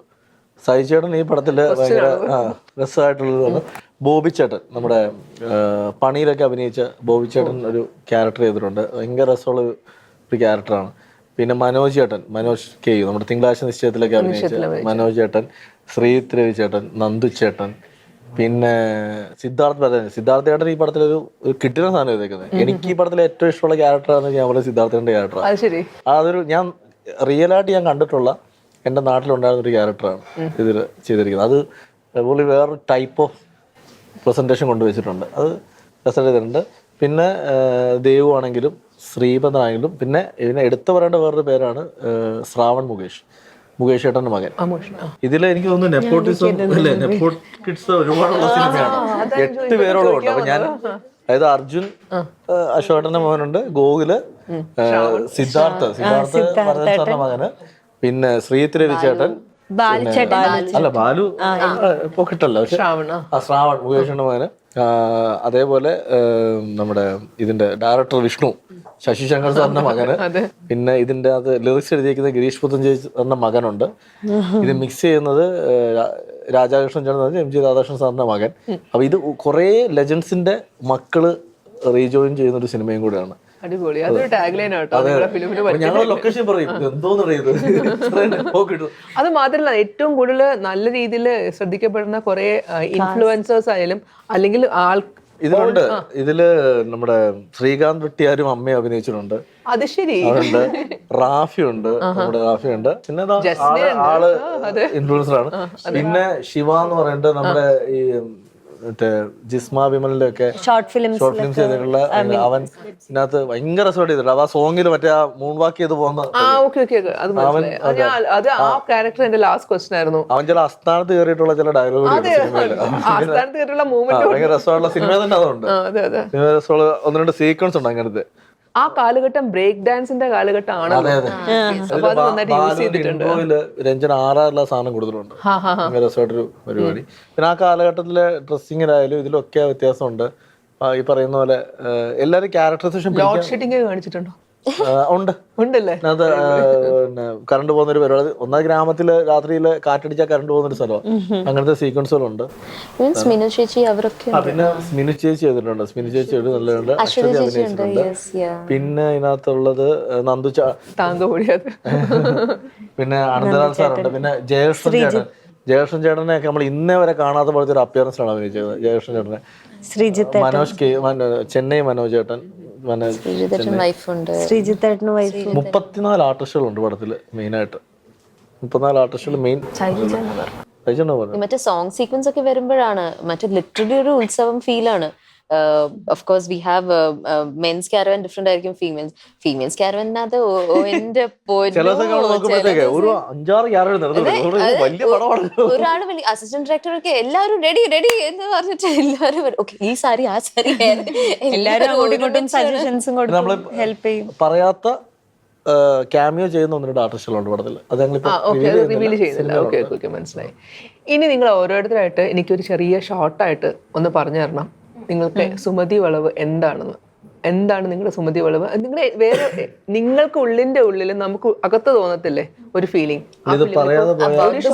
സൈജേട്ടൻ ഈ പടത്തില് ഭയങ്കര രസമായിട്ടുള്ളത്. ബോബി ചേട്ടൻ, നമ്മുടെ പണിയിലൊക്കെ അഭിനയിച്ച ബോബി ചേട്ടൻ ഒരു ക്യാരക്ടർ ചെയ്തിട്ടുണ്ട്. ഭയങ്കര രസമുള്ള ഒരു ക്യാരക്ടറാണ്. പിന്നെ മനോജ് ചേട്ടൻ, മനോജ് കെ യു, നമ്മുടെ തിങ്കളാഴ്ച നിശ്ചയത്തിലൊക്കെ അഭിനയിച്ച മനോജ് ചേട്ടൻ, ശ്രീജിത്ത് രവി ചേട്ടൻ, നന്ദു ചേട്ടൻ, പിന്നെ സിദ്ധാർത്ഥ ചേട്ടൻ ഈ പടത്തിലൊരു കിട്ടുന്ന സാധനം ചെയ്തേക്കുന്നത്. എനിക്ക് ഈ പടത്തിലെ ഏറ്റവും ഇഷ്ടമുള്ള ക്യാരക്ടറാണ് ഞാൻ പറയുന്നത് സിദ്ധാർത്ഥന്റെ ക്യാരക്ടറാണ്. അതൊരു ഞാൻ റിയലായിട്ട് ഞാൻ കണ്ടിട്ടുള്ള എൻ്റെ നാട്ടിലുണ്ടായിരുന്ന ഒരു ക്യാരക്ടറാണ് ഇതിൽ ചെയ്തിരിക്കുന്നത്. അത് അതുപോലെ വേറൊരു ടൈപ്പ് ഓഫ് പ്രസൻറ്റേഷൻ കൊണ്ടുവച്ചിട്ടുണ്ട്. അത് രസം ചെയ്തിട്ടുണ്ട്. പിന്നെ ദേവു ആണെങ്കിലും ശ്രീപദനാണെങ്കിലും പിന്നെ ഇതിനെ എടുത്തു പറയേണ്ട വേറൊരു പേരാണ് ശ്രാവൺ മുകേഷ് ചേട്ടന്റെ മകൻ. ഇതില് എനിക്ക് തോന്നുന്നു നെപ്പോട്ടിസം അല്ലേ, നെപ്പോട്ടിക്സ് ഒരുപാടുള്ള സിനിമയാണ്. 8 പേരോളം ഉണ്ട്. അപ്പൊ ഞാൻ അതായത് അർജുൻ അശോകന്റെ മകനുണ്ട്, ഗോകുല്, സിദ്ധാർത്ഥ് സാറിന്റെ മകന്, പിന്നെ ശ്രീജിത്ത് രവി ചേട്ടൻ, അല്ല ബാലു പോക്കിട്ടല്ല പക്ഷെ ശ്രാവൺ മുകേഷിന്റെ മകന്. അതേപോലെ നമ്മുടെ ഇതിന്റെ ഡയറക്ടർ വിഷ്ണു, ശശിശങ്കർ സാറിന്റെ മകന്. പിന്നെ ഇതിന്റെ അത് ലിറിക്സ് എഴുതിയിരിക്കുന്ന ഗിരീഷ് പുത്തഞ്ചേരി സാറിന്റെ മകനുണ്ട്. ഇത് മിക്സ് ചെയ്യുന്നത് രാജാകൃഷ്ണൻ ചേട്ടൻ, എം ജി രാധാകൃഷ്ണൻ സാറിന്റെ മകൻ. അപ്പൊ ഇത് കുറെ ലെജൻസിന്റെ മക്കള് റീജോയിൻ ചെയ്യുന്ന ഒരു സിനിമയും കൂടെയാണ്. അടിപൊളി. അതൊരു ടാഗ് ലൈൻ ആട്ടോ. അത് മാത്രമല്ല, ഏറ്റവും കൂടുതൽ നല്ല രീതിയിൽ ശ്രദ്ധിക്കപ്പെടുന്ന കുറെ ഇൻഫ്ലുവൻസേഴ്സ് ആയാലും അല്ലെങ്കിൽ ഇതിലുണ്ട്. ഇതില് നമ്മുടെ ശ്രീകാന്ത് വെട്ടിയാരും അമ്മയും അഭിനയിച്ചിട്ടുണ്ട്. അത് ശരി. അതുണ്ട്. റാഫിയുണ്ട്, നമ്മുടെ റാഫിയുണ്ട്. പിന്നെ ആള് ഇൻഫ്ലുവൻസർ ആണ്. പിന്നെ ശിവ എന്ന് പറഞ്ഞിട്ട് നമ്മുടെ ഈ മറ്റേ ജിസ്മ വിമലിന്റെ ഒക്കെ ഷോർട്ട് ഫിലിംസ് ചെയ്തിട്ടുള്ള അവൻ ഇതിനകത്ത് ഭയങ്കര രസമായിട്ട് ചെയ്തിട്ടുണ്ട്. ആ സോങ്ങിൽ മറ്റേ ആ മൂൺ വാക്ക് ചെയ്ത് പോകുന്ന അവൻ ചില അസ്ഥാനത്ത് കയറിയിട്ടുള്ള ചില ഡയലോഗുകൾ ഭയങ്കര രസമുള്ള സിനിമ തന്നെ. അതുകൊണ്ട് രസമുള്ള 1-2 സീക്വൻസ് ഉണ്ട് അങ്ങനത്തെ. ആ കാലഘട്ടം ബ്രേക്ക് ഡാൻസിന്റെ കാലഘട്ടമാണ്. രഞ്ജൻ ആറാറുള്ള സാധനം കൊടുത്തിട്ടുണ്ട്. രസമായിട്ടൊരു പരിപാടി. പിന്നെ ആ കാലഘട്ടത്തിലെ ഡ്രസ്സിങ്ങിലായാലും ഇതിലൊക്കെ വ്യത്യാസമുണ്ട്. ഈ പറയുന്ന പോലെ എല്ലാരും ക്യാരക്ടറൈസേഷൻ കാണിച്ചിട്ടുണ്ടോ? ഉണ്ടല്ലേ. അത് പിന്നെ കറണ്ട് പോകുന്ന ഒരു പരിപാടി. ഒന്നാം ഗ്രാമത്തില് രാത്രിയില് കാറ്റടിച്ചാൽ കറണ്ട് പോകുന്ന ഒരു സ്ഥലമാണ്. അങ്ങനത്തെ സീക്വൻസുകളുണ്ട്. പിന്നെ സ്മിനു ചേച്ചി ചെയ്തിട്ടുണ്ട്. സ്മിനു ചേച്ചി നല്ലതുണ്ട്. അശ്വതി അഭിനയിച്ചിട്ടുണ്ട്. പിന്നെ ഇതിനകത്തുള്ളത് നന്ദു പിന്നെ അനന്തലാൽ സാറുണ്ട്. പിന്നെ ജയകൃഷ്ണൻ ചേട്ടനെ ഒക്കെ നമ്മൾ ഇന്നേ വരെ കാണാത്ത പോലത്തെ ഒരു അപ്പിയറൻസിലാണ് അഭിനയിച്ചത്. ജയകൃഷ്ണൻ ചേട്ടനെ, ചെന്നൈ മനോജ് ചേട്ടൻ, 34 ആർട്ടിസ്റ്റുകളുണ്ട് പടത്തില്. മെയിനായിട്ട് 34 ആർട്ടിസ്റ്റുകൾ. മെയിൻ മറ്റേ സോങ് സീക്വൻസ് ഒക്കെ വരുമ്പോഴാണ് മറ്റേ ലിറ്ററലി ഒരു ഉത്സവം ഫീലാണ്. Of course we have men's caravan different ആയിരിക്കും ഫീമെയിൽസ് caravanനകത്ത് ഒരാള് വലിയ അസിസ്റ്റന്റ് ഡയറക്ടറൊക്കെ എല്ലാവരും റെഡി എന്ന് പറഞ്ഞിട്ട് എല്ലാവരും ഈ സാരി ആ സാരി പറയാത്ത ക്യാമിയോ ചെയ്യുന്ന 1-2 ആർട്ടിസ്റ്റുകളുണ്ട് പടത്തിൽ. അത് മനസ്സിലായി. ഇനി നിങ്ങൾ ഓരോരുത്തരായിട്ട് എനിക്കൊരു ചെറിയ ഷോർട്ടായിട്ട് ഒന്ന് പറഞ്ഞു തരണം. നിങ്ങൾക്ക് സുമതി വളവ് എന്താണ് നിങ്ങളുടെ സുമതി വളവ്? നിങ്ങളുടെ വേറെ നിങ്ങൾക്ക് ഉള്ളിന്റെ ഉള്ളിൽ നമുക്ക് അകത്ത് തോന്നത്തില്ലേ ഒരു ഫീലിംഗ്?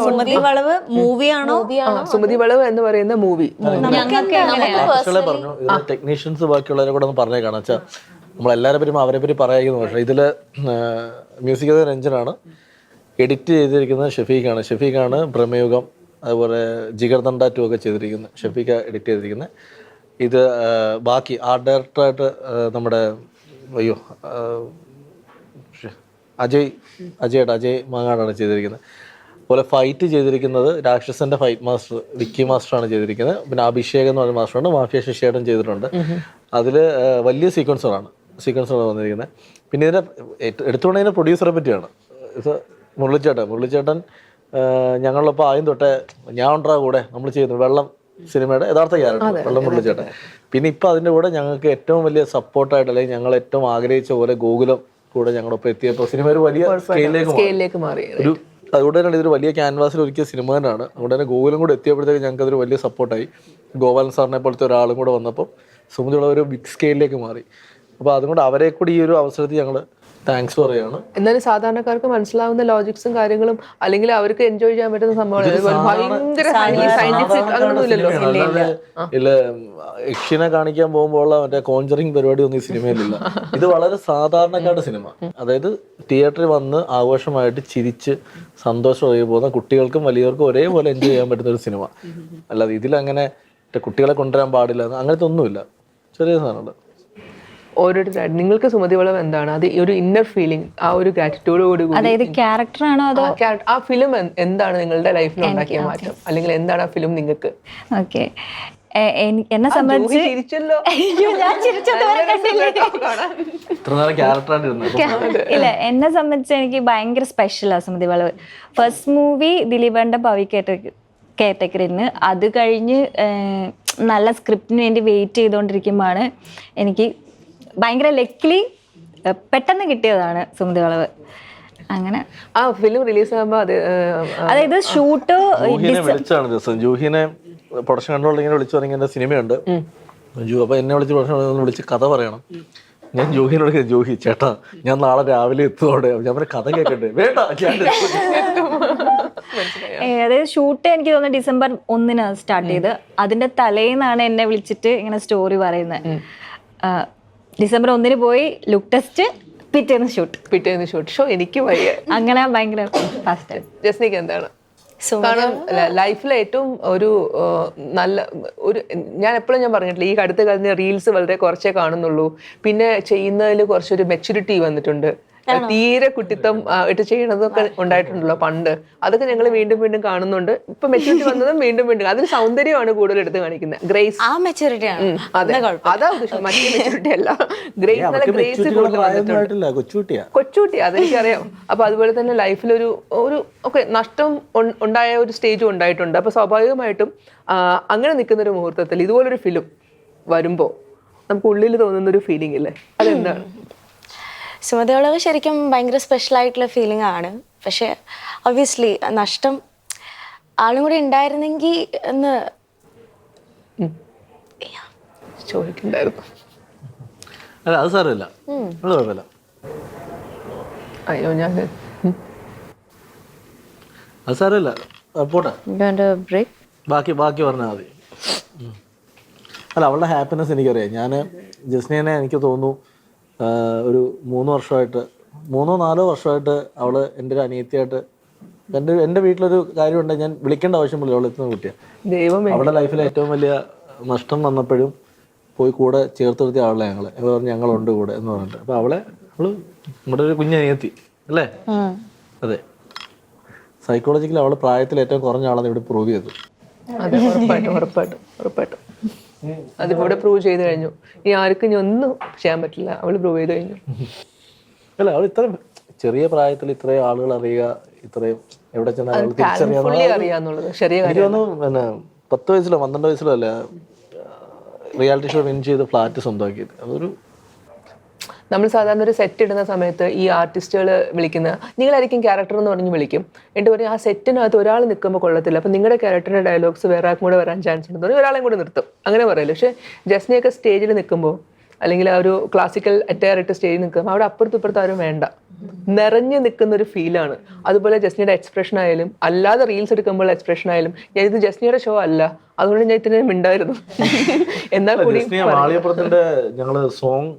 സുമതി വളവ് മൂവിയാണോ? സുമതി വളവ് എന്ന് പറയുന്ന മൂവി ടെക്നീഷ്യൻസ് ബാക്കിയുള്ളവരെ കൂടെ ഒന്ന് പറഞ്ഞേക്കാണ്. വെച്ചാൽ നമ്മളെല്ലാവരെ പറ്റും അവരെ പറ്റി പറയുന്നു. പക്ഷേ ഇതില് മ്യൂസിക് ചെയ്ത രഞ്ജനാണ്, എഡിറ്റ് ചെയ്തിരിക്കുന്നത് ഷെഫീഖാണ് ഭ്രമയുഗം, അതുപോലെ ജിഗർദണ്ഡ 2 ഒക്കെ ചെയ്തിരിക്കുന്നത് ഷെഫീഖ എഡിറ്റ് ചെയ്തിരിക്കുന്നത്. ഇത് ബാക്കി ആർട്ട് ഡയറക്ടറായിട്ട് നമ്മുടെ അജയ് മാങ്ങാടാണ് ചെയ്തിരിക്കുന്നത്. അതുപോലെ ഫൈറ്റ് ചെയ്തിരിക്കുന്നത് രാക്ഷസന്റെ ഫൈറ്റ് മാസ്റ്റർ വിക്കി മാസ്റ്ററാണ് ചെയ്തിരിക്കുന്നത്. പിന്നെ അഭിഷേക് എന്ന് പറയുന്ന മാസ്റ്ററുണ്ട്. മാഫിയ ശശിയേട്ടൻ ചെയ്തിട്ടുണ്ട്. അതിൽ വലിയ സീക്വൻസുകളാണ് വന്നിരിക്കുന്നത്. പിന്നെ ഇതിന്റെ എടുത്തുകൊണ്ടതിന്റെ പ്രൊഡ്യൂസറെ പറ്റിയാണ്. ഇത് മുരളിച്ചേട്ടൻ ഞങ്ങളിപ്പോൾ ആദ്യം തൊട്ടേ ഞാൻ ഉണ്ടാ കൂടെ നമ്മൾ ചെയ്യുന്നു വെള്ളം സിനിമയുടെ യഥാർത്ഥ ക്യാരക്ടർ വെള്ളം മുരളിച്ചേട്ടൻ. പിന്നെ ഇപ്പം അതിൻ്റെ കൂടെ ഞങ്ങൾക്ക് ഏറ്റവും വലിയ സപ്പോർട്ടായിട്ട്, അല്ലെങ്കിൽ ഞങ്ങൾ ഏറ്റവും ആഗ്രഹിച്ച പോലെ ഗോകുലം കൂടെ ഞങ്ങളൊപ്പം എത്തിയപ്പോൾ സിനിമ ഒരു വലിയ സ്കെയിലിലേക്ക് മാറി. അതുകൊണ്ട് തന്നെ ഇതൊരു വലിയ ക്യാൻവാസിൽ ഒരുക്കിയ സിനിമ തന്നെയാണ്. അതുകൊണ്ട് തന്നെ ഗോകുലം കൂടെ എത്തിയപ്പോഴത്തേക്ക് ഞങ്ങൾക്ക് അതൊരു വലിയ സപ്പോർട്ടായി. ഗോപാലൻ സാറിനെ പോലത്തെ ഒരാളും കൂടെ വന്നപ്പോൾ സുമതിയുള്ള ഒരു ബിഗ് സ്കെയിലിലേക്ക് മാറി. അപ്പോൾ അതുകൊണ്ട് അവരെ കൂടി ഈ ഒരു അവസരത്തിൽ ഞങ്ങൾ താങ്ക്സ് പറയുകയാണ്. എന്നാലും സാധാരണക്കാർക്ക് മനസ്സിലാവുന്ന ലോജിക്സും കാര്യങ്ങളും, അല്ലെങ്കിൽ അവർക്ക് എൻജോയ് ചെയ്യാൻ പറ്റുന്ന സംഭവമാണ്. ഭയങ്കര സയന്റിഫിക് അങ്ങനെയൊന്നുമില്ലല്ലോ. ഇല്ല, യക്ഷിനെ കാണിക്കാൻ പോകുമ്പോൾ മറ്റേ കോൺജറിങ് പരിപാടി ഒന്നും ഈ സിനിമയിലില്ല. ഇത് വളരെ സാധാരണക്കാരുടെ സിനിമ. അതായത് തിയേറ്ററിൽ വന്ന് ആഘോഷമായിട്ട് ചിരിച്ച് സന്തോഷമായി പോകുന്ന കുട്ടികൾക്കും വലിയവർക്കും ഒരേപോലെ എൻജോയ് ചെയ്യാൻ പറ്റുന്ന ഒരു സിനിമ. അല്ലാതെ ഇതിലങ്ങനെ കുട്ടികളെ കൊണ്ടുവരാൻ പാടില്ല അങ്ങനത്തെ ഒന്നുമില്ല. ചെറിയ സാധനമുണ്ട്. ഓരോരുത്തരായിട്ട് നിങ്ങൾക്ക് സുമതി വളവ് എന്താണ് അത് ഒരു ഇന്നർ ഫീലിംഗ്, ആ ഒരു ഗ്രാറ്റിറ്റ്യൂഡോട് കൂടി, അതായത് ക്യാരക്ടറാണോ അതോ ആ ഫിലിം എന്താണ് നിങ്ങളുടെ ലൈഫിൽ ഉണ്ടാക്കിയ മാറ്റം, അല്ലെങ്കിൽ എന്താണ് ആ ഫിലിം നിങ്ങൾക്ക്? ഓക്കെ, എന്നെ സംബന്ധിച്ച് ഇല്ല, എന്നെ സംബന്ധിച്ച് എനിക്ക് ഭയങ്കര സ്പെഷ്യലാണ് സുമതി വളവ്. ഫസ്റ്റ് മൂവി ദിലീപേണ്ട ഭവി കേട്ടക്കറിന്, അത് കഴിഞ്ഞ് നല്ല സ്ക്രിപ്റ്റിന് വേണ്ടി വെയിറ്റ് ചെയ്തുകൊണ്ടിരിക്കുമ്പോഴാണ് എനിക്ക് ഭയങ്കര ലക്കിലി പെട്ടെന്ന് കിട്ടിയതാണ് സുമതി വളവ്. അങ്ങനെ ആ ഫിലിം റിലീസ് ആകുമ്പോൾ അതായത് ഷൂട്ട് വിളിച്ചാണ് ദിവസം ജൂഹിനെ പ്രൊഡക്ഷൻ കൺട്രോൾ ഇങ്ങനെ വിളിച്ചു പറഞ്ഞ എൻ്റെ സിനിമയുണ്ട് ജൂ. അപ്പോൾ എന്നെ വിളിച്ച് പ്രൊഡക്ഷൻ വിളിച്ച് കഥ പറയണം. ഞാൻ ജൂഹിനോട് ജൂഹി ചേട്ടാ ഞാൻ നാളെ രാവിലെ എത്തുന്നോടെ ഞാൻ പറഞ്ഞ കഥ കേൾക്കട്ടെ. വേണ്ട, അതായത് ഷൂട്ട് എനിക്ക് തോന്നുന്നു December 1 സ്റ്റാർട്ട് ചെയ്ത്, അതിന്റെ തലേന്നാണ് എന്നെ വിളിച്ചിട്ട് ഇങ്ങനെ സ്റ്റോറി പറയുന്നത്. December 1 പോയി, ലുക്ക് ടെസ്റ്റ്, പിറ്റേന്ന് ഷൂട്ട്. ഷോ എനിക്ക് അങ്ങനെ ഭയങ്കര ഫാസ്റ്റ്. ജസ്നിക്ക് എന്താണ്? കാരണം ലൈഫിലെ ഏറ്റവും ഒരു നല്ല ഒരു, ഞാൻ എപ്പോഴും ഞാൻ പറഞ്ഞിട്ടില്ല, ഈ അടുത്ത കാലത്ത് റീൽസ് വളരെ കുറച്ചേ കാണുന്നുള്ളൂ. പിന്നെ ചെയ്യുന്നതിൽ കുറച്ചൊരു മെച്യൂരിറ്റി വന്നിട്ടുണ്ട്. തീരെ കുട്ടിത്തം ഇട്ട് ചെയ്യണതൊക്കെ ഉണ്ടായിട്ടുണ്ടല്ലോ പണ്ട്. അതൊക്കെ ഞങ്ങൾ വീണ്ടും വീണ്ടും കാണുന്നുണ്ട്. ഇപ്പൊ മെച്യൂരിറ്റി വന്നതും വീണ്ടും വീണ്ടും അതിന് സൗന്ദര്യമാണ് കൂടുതൽ എടുത്ത് കാണിക്കുന്നത്. ഗ്രേസ്, ആ മെച്യൂരിറ്റി ആണ്. അതെ, അതാ ഉദ്ദേശം, മറ്റേ മെച്യൂരിറ്റി അല്ല. ഗ്രേസ് നല്ല ഗ്രേസ് കൂടുതൽ വന്നിട്ടുണ്ട്. കൊച്ചുകുട്ടി, അതെനിക്കറിയാം. അപ്പൊ അതുപോലെ തന്നെ ലൈഫിലൊരു ഒരു ഒക്കെ നഷ്ടം ഉണ്ടായ ഒരു സ്റ്റേജും ഉണ്ടായിട്ടുണ്ട്. അപ്പൊ സ്വാഭാവികമായിട്ടും അങ്ങനെ നിൽക്കുന്ന ഒരു മുഹൂർത്തത്തിൽ ഇതുപോലൊരു ഫിലിം വരുമ്പോ നമുക്ക് ഉള്ളിൽ തോന്നുന്ന ഒരു ഫീലിംഗ് ഇല്ലേ, അതെന്താണ്? സുമതി വളവ് ശരിക്കും ഭയങ്കര സ്പെഷ്യൽ ആയിട്ടുള്ള ഫീലിംഗ് ആണ്. പക്ഷെ ഒബ്വിയസ്ലി നഷ്ടം ആളും കൂടി ഉണ്ടായിരുന്നെങ്കിൽ എന്ന് ചോദിക്കണ്ടായിരുന്നു. അല്ല അത് സാരമില്ല, കുഴപ്പമില്ല. അയ്യോ ഞാൻ അത് സാരമില്ല, പോട്ടെ. ബാക്കി പറഞ്ഞാൽ മതി. അല്ല, അവളുടെ ഹാപ്പിനെസ് എനിക്കറിയാം. ഞാൻ ജസ്നീനെ എനിക്ക് തോന്നുന്നു ഒരു 3-4 വർഷമായിട്ട് അവൾ എൻ്റെ ഒരു അനിയത്തിയായിട്ട്, എൻ്റെ വീട്ടിലൊരു കാര്യമുണ്ട്, ഞാൻ വിളിക്കേണ്ട ആവശ്യമില്ല, അവൾ എത്തുന്ന കുട്ടിയാണ്. അവളുടെ ലൈഫിലെ ഏറ്റവും വലിയ നഷ്ടം വന്നപ്പോഴും പോയി കൂടെ ചേർത്ത് നിർത്തിയ ആളെ ഞങ്ങളുണ്ട് കൂടെ എന്ന് പറഞ്ഞിട്ട്. അപ്പോൾ അവള് നമ്മുടെ ഒരു കുഞ്ഞനിയത്തി അല്ലേ? അതെ, സൈക്കോളജിക്കലി അവൾ പ്രായത്തിൽ ഏറ്റവും കുറഞ്ഞ ആളെന്ന് ഇവിടെ പ്രൂവ് ചെയ്തു. അതെ, ഉറപ്പായിട്ടും അതിവിടെ പ്രൂവ് ചെയ്ത് കഴിഞ്ഞു. ഇനി ആർക്കും ഇനി ഒന്നും ചെയ്യാൻ പറ്റില്ല, അവള് പ്രൂവ് ചെയ്ത് കഴിഞ്ഞു. അല്ല, അവൾ ഇത്രയും ചെറിയ പ്രായത്തിൽ ഇത്രയും ആളുകൾ അറിയുക, ഇത്രയും എവിടെ ചെന്നാലും അറിയാന്നുള്ളത് ശരിയാ. എനിക്ക് തോന്നുന്നു പിന്നെ 10 വയസ്സിലോ 12 വയസ്സിലോ അല്ല റിയാലിറ്റി ഷോ വിൻ ചെയ്ത് ഫ്ലാറ്റ് സ്വന്തമാക്കിയത്. അതൊരു നമ്മൾ സാധാരണ ഒരു സെറ്റ് ഇടുന്ന സമയത്ത് ഈ ആർട്ടിസ്റ്റുകൾ വിളിക്കുന്ന നിങ്ങളായിരിക്കും ക്യാരക്ടർ എന്ന് പറഞ്ഞ് വിളിക്കും. എന്നിട്ട് പറയും ആ സെറ്റിനകത്ത് ഒരാൾ നിൽക്കുമ്പോൾ കൊള്ളത്തില്ല, അപ്പം നിങ്ങളുടെ ക്യാരക്ടറിൻ്റെ ഡയലോഗ്സ് വേറെ ആൾക്കും കൂടെ വരാൻ ചാൻസ് ഉണ്ടെന്ന് പറഞ്ഞാൽ ഒരാളെയും കൂടെ നിർത്തും, അങ്ങനെ പറയല്ലോ. പക്ഷേ ജസ്നയൊക്കെ സ്റ്റേജിൽ നിൽക്കുമ്പോൾ, അല്ലെങ്കിൽ ആ ഒരു ക്ലാസിക്കൽ അറ്റയർ ഇട്ട് സ്റ്റേജിൽ നിൽക്കുമ്പോൾ അവിടെ അപ്പുറത്തും ഇപ്പുറത്തും ആരും വേണ്ട, നിറഞ്ഞു നിൽക്കുന്ന ഒരു ഫീലാണ്. അതുപോലെ ജസ്നയുടെ എക്സ്പ്രഷൻ ആയാലും, അല്ലാതെ റീൽസ് എടുക്കുമ്പോൾ എക്സ്പ്രഷൻ ആയാലും, ഞാൻ ഇത് ജസ്നയുടെ ഷോ അല്ല, അതുകൊണ്ട് ഞാൻ ഇത്രയും മിണ്ടായിരുന്നു. എന്നാൽ കൂടി ഞങ്ങള് സോങ്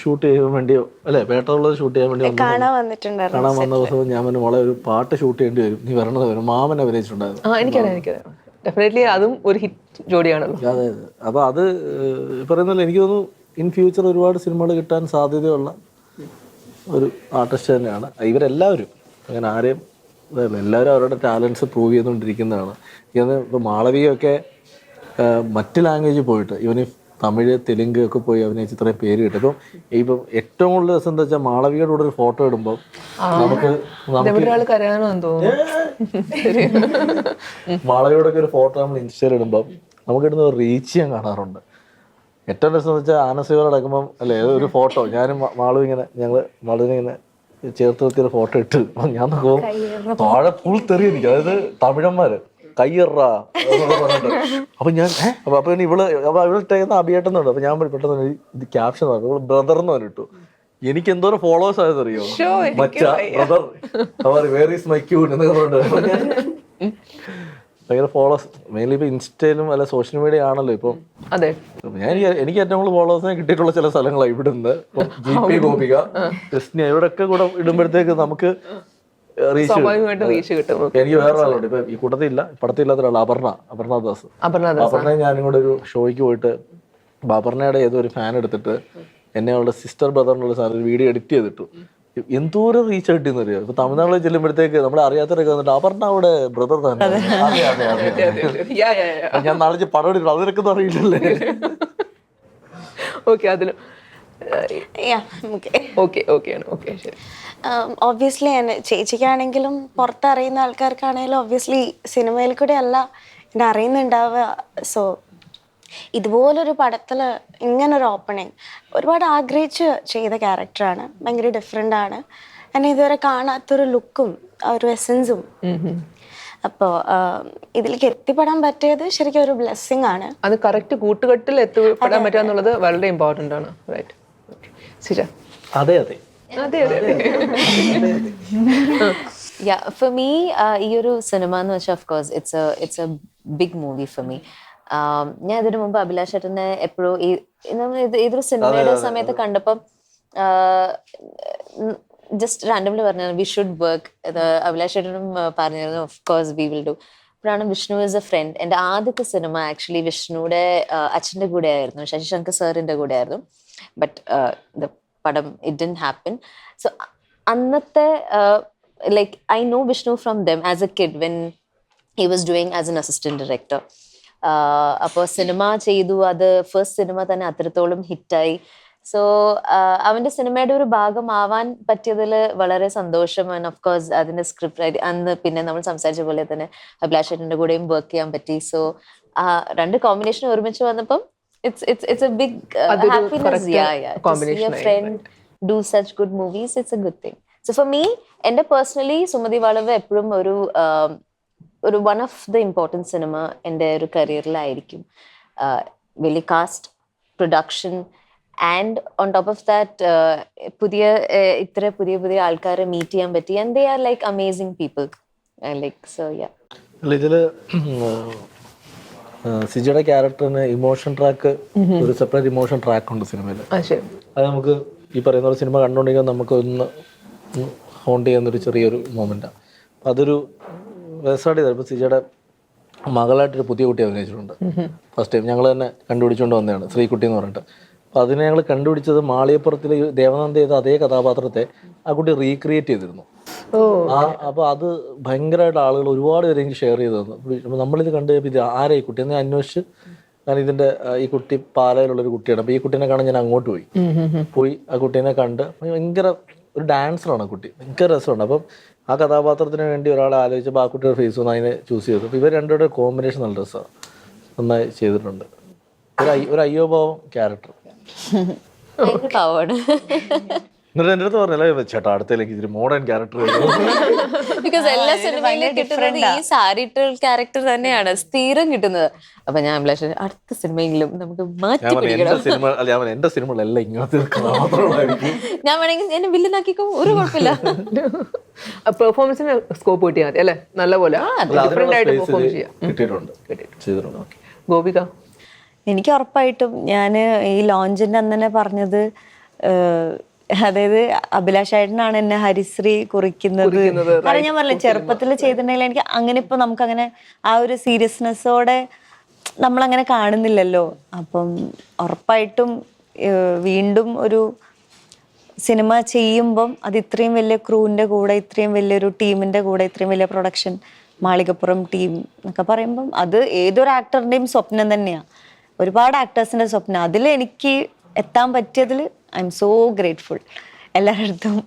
ഷൂട്ട് ചെയ്യാൻ വേണ്ടിയോ അല്ലെ പേട്ടറുള്ളത് ഷൂട്ട് ചെയ്യാൻ വേണ്ടി കാണാൻ വന്ന ദിവസം ഞാൻ മോളെ ഒരു പാട്ട് ഷൂട്ട് ചെയ്യേണ്ടി വരും, നീ വരണത് മാമൻ അഭിനയിച്ചിട്ടുണ്ടായിരുന്നു. എനിക്കറിയാം, ഡെഫിനറ്റ്ലി അതും ഒരു ഹിറ്റ് ജോഡിയാണല്ലോ. അതെ, അപ്പൊ അത് പറയുന്നില്ല, എനിക്ക് തോന്നുന്നു ഇൻ ഫ്യൂച്ചർ ഒരുപാട് സിനിമകൾ കിട്ടാൻ സാധ്യതയുള്ള ഒരു ആർട്ടിസ്റ്റ് തന്നെയാണ് ഇവരെല്ലാവരും. അങ്ങനെ ആരെയും എല്ലാവരും അവരുടെ ടാലൻസ് പ്രൂവ് ചെയ്തുകൊണ്ടിരിക്കുന്നതാണ്. ഇപ്പോൾ മാളവികയൊക്കെ മറ്റ് ലാംഗ്വേജിൽ പോയിട്ട്, ഇവന് തമിഴ് തെലുങ്ക് ഒക്കെ പോയി അഭിനയിച്ച് ഇത്രയും പേര് കിട്ടും. ഇപ്പം ഏറ്റവും കൂടുതൽ രസം എന്താ വെച്ചാൽ മാളവികയുടെ കൂടെ ഒരു ഫോട്ടോ ഇടുമ്പോൾ നമുക്ക് ഒരാൾ കരയാനോന്ന് തോന്നുന്നു. മാളവിയുടെ ഒക്കെ ഒരു ഫോട്ടോ നമ്മൾ ഇൻസ്റ്റയിൽ ഇടുമ്പോൾ നമുക്ക് ഇടുന്ന ഒരു റീച്ച് ഞാൻ കാണാറുണ്ട്. ഏറ്റവും രസം എന്ന് വെച്ചാൽ ആനസേവ നടക്കുമ്പം അല്ലേ ഒരു ഫോട്ടോ ഞാനും മാളു ഇങ്ങനെ ഞങ്ങൾ മാളുവിനെ ഇങ്ങനെ ചേർത്ത് വെത്തിയൊരു ഫോട്ടോ ഇട്ട് ഞാൻ നോക്കുമ്പോൾ താഴെ ഫുൾ തെറി എനിക്ക്, അതായത് തമിഴന്മാര് കയ്യറാ പറഞ്ഞിട്ട്. അപ്പൊ ഞാൻ അപ്പൊ പിന്നെ ഇവള് ഇട്ടേക്കുന്ന അഭിയേട്ടെന്നുണ്ട്. അപ്പൊ ഞാൻ പെട്ടെന്ന് ഇത് ക്യാപ്ഷൻ പറഞ്ഞു ഇവള് ബ്രദർ എന്ന് പറഞ്ഞിട്ടു. എനിക്ക് എന്തോരം ഫോളോവേഴ്സ് ആയതറിയോ, മച്ചാ ബ്രദർ അവർ വേർ ഈസ് മൈ ക്യൂൻ എന്നൊക്കെ പറഞ്ഞിട്ട് ഭയങ്കര ഫോളോവേഴ്സ്. മെയിൻലി ഇപ്പൊ ഇൻസ്റ്റയിലും അല്ല സോഷ്യൽ മീഡിയ ആണല്ലോ ഇപ്പൊ. അതെ, എനിക്ക് ഏറ്റവും കൂടുതൽ ഫോളോവേഴ്സിനെ കിട്ടിയിട്ടുള്ള ചില സ്ഥലങ്ങളാണ് ഇവിടുന്ന്. GP ഗോപിക, ജസ്നി ഇവരൊക്കെ കൂടെ ഇടുമ്പോഴത്തേക്ക് നമുക്ക് റീച്ച് കിട്ടും. എനിക്ക് വേറെ ആളുണ്ട് ഇപ്പൊ ഈ കൂട്ടത്തില്ല, പടത്തില്ലാത്ത ഒരാൾ അപർണദാസ്. അപർണ ഞാനും കൂടെ ഒരു ഷോയ്ക്ക് പോയിട്ട് അപർണയുടെ ഏതോ ഒരു ഫാൻ എടുത്തിട്ട് എന്നെ അവളുടെ സിസ്റ്റർ ബ്രദറിനുള്ള സാധനം വീഡിയോ എഡിറ്റ് ചെയ്തിട്ടു. എന്തോരം റീച്ച് കിട്ടിയെന്ന് അറിയാം. ഇപ്പൊ തമിഴ്നാട്ടിൽ ചെല്ലുമ്പോഴത്തേക്ക് നമ്മളെ അറിയാത്തവരൊക്കെ വന്നിട്ട് അപർണ അവിടെ ബ്രദർ തന്നെ. ഞാൻ നാളെ പടം എടുക്കണം, അതിനൊക്കെ അറിയില്ലല്ലേ. ഓക്കെ, അതിന് ഒബ്വിയസ്ലി ചേച്ചിക്കാണെങ്കിലും പുറത്തറിയുന്ന ആൾക്കാർക്കാണെങ്കിലും ഒബ്വിയസ്ലി സിനിമയിൽ കൂടെ അല്ല എന്നെ അറിയുന്നുണ്ടാവുക. സോ ഇതുപോലൊരു പടത്തിൽ ഇങ്ങനൊരു ഓപ്പണിങ് ഒരുപാട് ആഗ്രഹിച്ച് ചെയ്ത ക്യാരക്ടറാണ്. ഭയങ്കര ഡിഫറെൻ്റ് ആണ്. എന്നെ ഇതുവരെ കാണാത്തൊരു ലുക്കും ഒരു എസൻസും. അപ്പോൾ ഇതിലേക്ക് എത്തിപ്പെടാൻ പറ്റിയത് ശരിക്കും ഒരു ബ്ലെസ്സിങ് ആണ്. അത് കറക്റ്റ് കൂട്ടുകെട്ടിൽ എത്തിപ്പെടാൻ പറ്റുക എന്നുള്ളത് വളരെ ഇമ്പോർട്ടൻ്റ് ആണ്. റൈറ്റ് സിജ? അതെ അതെ അതെ അതെ Yeah, for me, ഈ ഒരു സിനിമ എന്ന് വെച്ചാൽ of course it's a big movie for me. ഞാൻ ഇതിനു മുമ്പ് അഭിലാഷ് ചേട്ടനെ എപ്പോഴും ഏതൊരു സിനിമയുടെ സമയത്ത് കണ്ടപ്പം ജസ്റ്റ് റാൻഡംലി പറഞ്ഞു വി ഷുഡ് വർക്ക്. അഭിലാഷ് ചേട്ടനും പറഞ്ഞിരുന്നു of course we will do. അപ്പോഴാണ് വിഷ്ണു ഈസ് എ ഫ്രണ്ട്. എൻ്റെ ആദ്യത്തെ സിനിമ ആക്ച്വലി വിഷ്ണുവിടെ അച്ഛൻ്റെ കൂടെ ആയിരുന്നു, ശശിശങ്കർ സാറിൻ്റെ കൂടെ ആയിരുന്നു. ബട്ട് ദ പടം ഇറ്റ് ഡിഡ്ന്റ് ഹാപ്പൻ. സോ അന്നത്തെ like I know Vishnu from them as a kid when he was doing as an assistant director. അപ്പോൾ സിനിമ ചെയ്തു, അത് ഫസ്റ്റ് സിനിമ തന്നെ അത്രത്തോളം ഹിറ്റായി. സോ അവൻ്റെ സിനിമയുടെ ഒരു ഭാഗമാവാൻ പറ്റിയതിൽ വളരെ സന്തോഷം. ആൻഡ് ഓഫ് കോഴ്സ് അതിൻ്റെ സ്ക്രിപ്റ്റ് അന്ന് പിന്നെ നമ്മൾ സംസാരിച്ച പോലെ തന്നെ അഭിലാഷ് ചേട്ടൻ്റെ കൂടെയും വർക്ക് ചെയ്യാൻ പറ്റി. സോ രണ്ട് കോമ്പിനേഷൻ ഒരുമിച്ച് വന്നപ്പം it's a big happiness. To see a friend do such good movies, it's a good thing. So for me, എൻ്റെ പേഴ്സണലി സുമതി വളവ് എപ്പോഴും ഒരു one of the important cinema എൻ്റെ ഒരു കരിയറിലായിരിക്കും. വലിയ cast, production and on top of that ഇത്ര പുതിയ ആൾക്കാരെ മീറ്റ് ചെയ്യാൻ പറ്റി. And they are like amazing people. Like so yeah. ഇതില് സിജിയുടെ ക്യാരക്ടറിന് ഇമോഷൻ ട്രാക്ക്, ഒരു സെപ്പറേറ്റ് ഇമോഷൻ ട്രാക്ക് ഉണ്ട് സിനിമയിൽ. അത് നമുക്ക് ഈ പറയുന്ന ഒരു സിനിമ കണ്ടുകൊണ്ടിരിക്കാൻ നമുക്ക് ഒന്ന് ഹോണ്ട് ചെയ്യുന്നൊരു ചെറിയൊരു മൊമെൻറ്റാണ്. അപ്പം അതൊരു രസമായിട്ട് ചെയ്തത്. ഇപ്പോൾ സിജിയുടെ മകളായിട്ടൊരു പുതിയ കുട്ടി അഭിനയിച്ചിട്ടുണ്ട്. ഫസ്റ്റ് ടൈം ഞങ്ങൾ തന്നെ കണ്ടുപിടിച്ചുകൊണ്ട് വന്നതാണ്, ശ്രീകുട്ടി എന്ന് പറഞ്ഞിട്ട്. അപ്പോൾ അതിനെ ഞങ്ങൾ കണ്ടുപിടിച്ചത് മാളികപ്പുറത്തിൽ ദേവനന്ദ ചെയ്ത അതേ കഥാപാത്രത്തെ ആ കുട്ടി റീക്രിയേറ്റ് ചെയ്തിരുന്നു. അപ്പോൾ അത് ഭയങ്കരമായിട്ട് ആളുകൾ ഒരുപാട് പേര് എനിക്ക് ഷെയർ ചെയ്ത് തന്നു. അപ്പോൾ നമ്മളിത് കണ്ടു കഴിഞ്ഞപ്പോൾ ഇത് ആരാ ഈ കുട്ടി എന്ന് അന്വേഷിച്ച് ഞാൻ ഇതിൻ്റെ ഈ കുട്ടി പാലയിലുള്ളൊരു കുട്ടിയാണ്. അപ്പോൾ ഈ കുട്ടീനെ കാണാൻ ഞാൻ അങ്ങോട്ട് പോയി ആ കുട്ടീനെ കണ്ട് ഭയങ്കര ഒരു ഡാൻസറാണ് ആ കുട്ടി, ഭയങ്കര രസമുണ്ട്. അപ്പം ആ കഥാപാത്രത്തിന് വേണ്ടി ഒരാളെ ആലോചിച്ചപ്പോൾ ആ കുട്ടിയുടെ ഫേസ് ഒന്ന് അതിനെ ചൂസ് ചെയ്തു. അപ്പോൾ ഇവർ രണ്ടുപേരുടെ കോമ്പിനേഷൻ നല്ല രസമാണ്, നന്നായി ചെയ്തിട്ടുണ്ട്. ഒരു അയ്യോഭാവം ക്യാരക്ടർ. എന്നിട്ട് എൻ്റെ അടുത്ത് പറഞ്ഞല്ലേ ചേട്ടാ അടുത്തേക്ക് ഇതിന് മോഡേൺ ക്യാരക്ടർ. ബിക്കോസ് എല്ലാ സിനിമയിലും കിട്ടുന്നത് ഈ സാരിട്ട ക്യാരക്ടർ തന്നെയാണ് സ്ഥിരം കിട്ടുന്നത്. അപ്പൊ ഞാൻ അടുത്ത സിനിമയെങ്കിലും നമുക്ക് മാറ്റി പിടിക്കണം. എന്റെ സിനിമകളെല്ലാം ഇങ്ങനത്തെ ഞാൻ വേണമെങ്കിൽ എന്നെ വില്ലനാക്കിക്കോ, ഒരു കുഴപ്പമില്ല. പെർഫോമൻസിന് സ്കോപ്പ് കിട്ടിയാൽ മതി അല്ലേ, നല്ലപോലെ ചെയ്തിട്ടുണ്ട്. ഗോപിക? എനിക്ക് ഉറപ്പായിട്ടും ഞാൻ ഈ ലോഞ്ചിന്റെ അന്ന് തന്നെ പറഞ്ഞത്, അതായത് അഭിലാഷ് ഏട്ടനാണ് എന്നെ ഹരിശ്രീ കുറിക്കുന്നത്. കാരണം ഞാൻ പറഞ്ഞില്ല ചെറുപ്പത്തിൽ ചെയ്തിട്ടുണ്ടെങ്കിൽ എനിക്ക് അങ്ങനെ ഇപ്പൊ നമുക്കങ്ങനെ ആ ഒരു സീരിയസ്നെസ്സോടെ നമ്മളങ്ങനെ കാണുന്നില്ലല്ലോ. അപ്പം ഉറപ്പായിട്ടും വീണ്ടും ഒരു സിനിമ ചെയ്യുമ്പം അത് ഇത്രയും വലിയ ക്രൂവിൻ്റെ കൂടെ, ഇത്രയും വലിയൊരു ടീമിൻ്റെ കൂടെ, ഇത്രയും വലിയ പ്രൊഡക്ഷൻ, മാളികപ്പുറം ടീം എന്നൊക്കെ പറയുമ്പം അത് ഏതൊരു ആക്ടറിൻ്റെയും സ്വപ്നം തന്നെയാണ്. ഒരുപാട് ആക്ടേഴ്സിൻ്റെ സ്വപ്നം. അതിൽ എനിക്ക് എത്താൻ പറ്റിയതിൽ ഐ എം സോ ഗ്രേറ്റ്ഫുൾ എല്ലാവരുടെ അടുത്തും.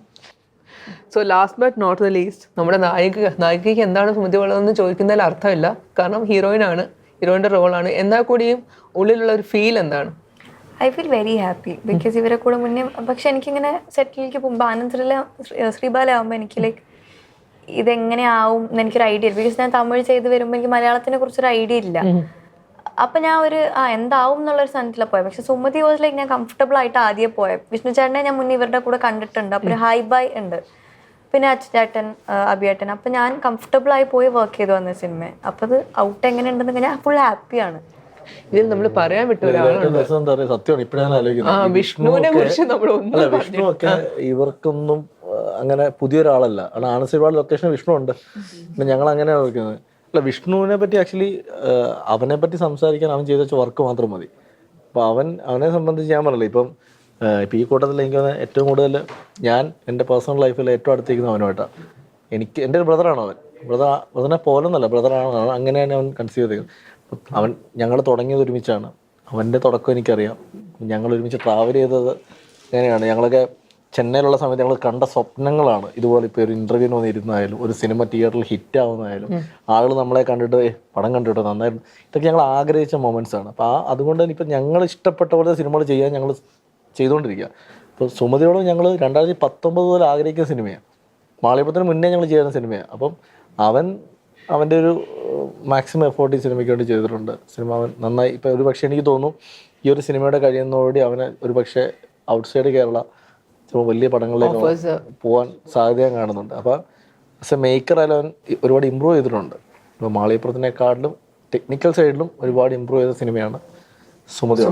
So last but not the least, നമ്മുടെ നായികയ്ക്ക് എന്താണ് സുമതി ഉള്ളതെന്ന് ചോദിക്കുന്നതിൽ അർത്ഥമില്ല. കാരണം ഹീറോയിനാണ്, ഹീറോയിൻ്റെ റോളാണ്. എന്നാൽ കൂടിയും ഉള്ളിലുള്ള ഒരു ഫീൽ എന്താണ്? I feel very happy because ഇവരെ കൂടെ മുന്നേ, പക്ഷെ എനിക്കിങ്ങനെ സെറ്റിലേക്ക് പോകുമ്പോൾ ആനന്ദ്രിലെ ശ്രീബാല ആകുമ്പോൾ എനിക്ക് ലൈക്ക് ഇതെങ്ങനെയാവും എന്ന് എനിക്കൊരു ഐഡിയ ഇല്ല. ബിക്കോസ് ഞാൻ തമിഴ് ചെയ്ത് വരുമ്പോൾ എനിക്ക് മലയാളത്തിനെ കുറിച്ചൊരു ഐഡിയ ഇല്ല. അപ്പം ഞാൻ ഒരു എന്താവും എന്നുള്ളൊരു സ്ഥലത്തിലാണ് പോയത്. പക്ഷെ സുമതി വാസ് ലൈക്ക് ഞാൻ കംഫർട്ടബിൾ ആയിട്ട് ആദ്യം പോയത്. വിഷ്ണു ചേട്ടനെ ഞാൻ മുന്നേ ഇവരുടെ കൂടെ കണ്ടിട്ടുണ്ട്. അപ്പോൾ ഒരു ഹൈ ബൈ ഉണ്ട്, പിന്നെ അച്ഛേട്ടൻ, അഭിയേട്ടൻ. അപ്പം ഞാൻ കംഫർട്ടബിൾ ആയി പോയി വർക്ക് ചെയ്ത് വന്ന സിനിമ. അപ്പോൾ അത് ഔട്ട് എങ്ങനെയുണ്ടെന്ന് ഞാൻ ഫുൾ ഹാപ്പിയാണ്. ഇതിൽ നമ്മൾ പറയാൻ വിട്ടു സത്യമാണ് ഇപ്പോഴാണ് ആലോചിക്കുന്നത്. വിഷ്ണുവിനെ കുറിച്ച് അല്ല, വിഷ്ണു ഒക്കെ ഇവർക്കൊന്നും അങ്ങനെ പുതിയൊരാളല്ല. കാരണം ആനന്ദശ്രീപാട് ലൊക്കേഷൻ വിഷ്ണു ഉണ്ട്. പിന്നെ ഞങ്ങൾ അങ്ങനെയാണ് വിളിക്കുന്നത്. അല്ല, വിഷ്ണുവിനെ പറ്റി ആക്ച്വലി അവനെ പറ്റി സംസാരിക്കാൻ അവൻ ചെയ്ത വർക്ക് മാത്രം മതി. അപ്പോൾ അവനെ സംബന്ധിച്ച് ഞാൻ പറഞ്ഞില്ല, ഇപ്പം ഈ കൂട്ടത്തിൽ എനിക്ക് ഏറ്റവും കൂടുതൽ ഞാൻ എൻ്റെ പേഴ്സണൽ ലൈഫിൽ ഏറ്റവും അടുത്തേക്കുന്ന അവനുമായിട്ടാണ്. എൻ്റെ ഒരു ബ്രദറാണ് അവൻ. ബ്രദറിനെ പോലെന്നല്ല, ബ്രദറാണ്. അങ്ങനെയാണ് അവൻ കൺസീവ് ചെയ്തത്. ഞങ്ങൾ തുടങ്ങിയത് ഒരുമിച്ചാണ്. അവൻ്റെ തുടക്കം എനിക്കറിയാം. ഞങ്ങൾ ഒരുമിച്ച് ട്രാവൽ ചെയ്തത് അങ്ങനെയാണ്. ഞങ്ങളൊക്കെ ചെന്നൈയിലുള്ള സമയത്ത് ഞങ്ങൾ കണ്ട സ്വപ്നങ്ങളാണ് ഇതുപോലെ. ഇപ്പോൾ ഒരു ഇൻ്റർവ്യൂവിന് വന്നിരുന്നായാലും, ഒരു സിനിമ തിയേറ്ററിൽ ഹിറ്റ് ആവുന്നതായാലും, ആളുകൾ നമ്മളെ കണ്ടിട്ട് പടം കണ്ടിട്ട് നന്നായിരുന്നു, ഇതൊക്കെ ഞങ്ങൾ ആഗ്രഹിച്ച മൊമെൻറ്റ്സ് ആണ്. അപ്പോൾ അതുകൊണ്ട് തന്നെ ഇപ്പം ഞങ്ങൾ ഇഷ്ടപ്പെട്ട പോലെ സിനിമകൾ ചെയ്യാൻ ഞങ്ങൾ ചെയ്തുകൊണ്ടിരിക്കുക. ഇപ്പോൾ സുമതിയോടും ഞങ്ങൾ 2019 മുതൽ ആഗ്രഹിക്കുന്ന സിനിമയാണ്. മാളികപ്പുറത്തിന് മുന്നേ ഞങ്ങൾ ചെയ്യുന്ന സിനിമയാണ്. അപ്പം അവൻ്റെ ഒരു മാക്സിമം എഫേർട്ട് ഈ സിനിമയ്ക്ക് വേണ്ടി ചെയ്തിട്ടുണ്ട്. സിനിമ അവൻ നന്നായി. ഇപ്പോൾ ഒരു പക്ഷേ എനിക്ക് തോന്നുന്നു ഈ ഒരു സിനിമയുടെ കഴിയുന്നതോടെ അവന് ഒരു പക്ഷേ ഔട്ട്സൈഡ് കേരള ചിലപ്പോൾ വലിയ പടങ്ങളിലേക്ക് പോകാൻ സാധ്യത കാണുന്നുണ്ട്. അപ്പോൾ ആസ് എ മേക്കറായാലും അവൻ ഒരുപാട് ഇമ്പ്രൂവ് ചെയ്തിട്ടുണ്ട്. ഇപ്പോൾ മാളികപ്പുറത്തിനെക്കാട്ടിലും ടെക്നിക്കൽ സൈഡിലും ഒരുപാട് ഇമ്പ്രൂവ് ചെയ്ത സിനിമയാണ് സുമതി.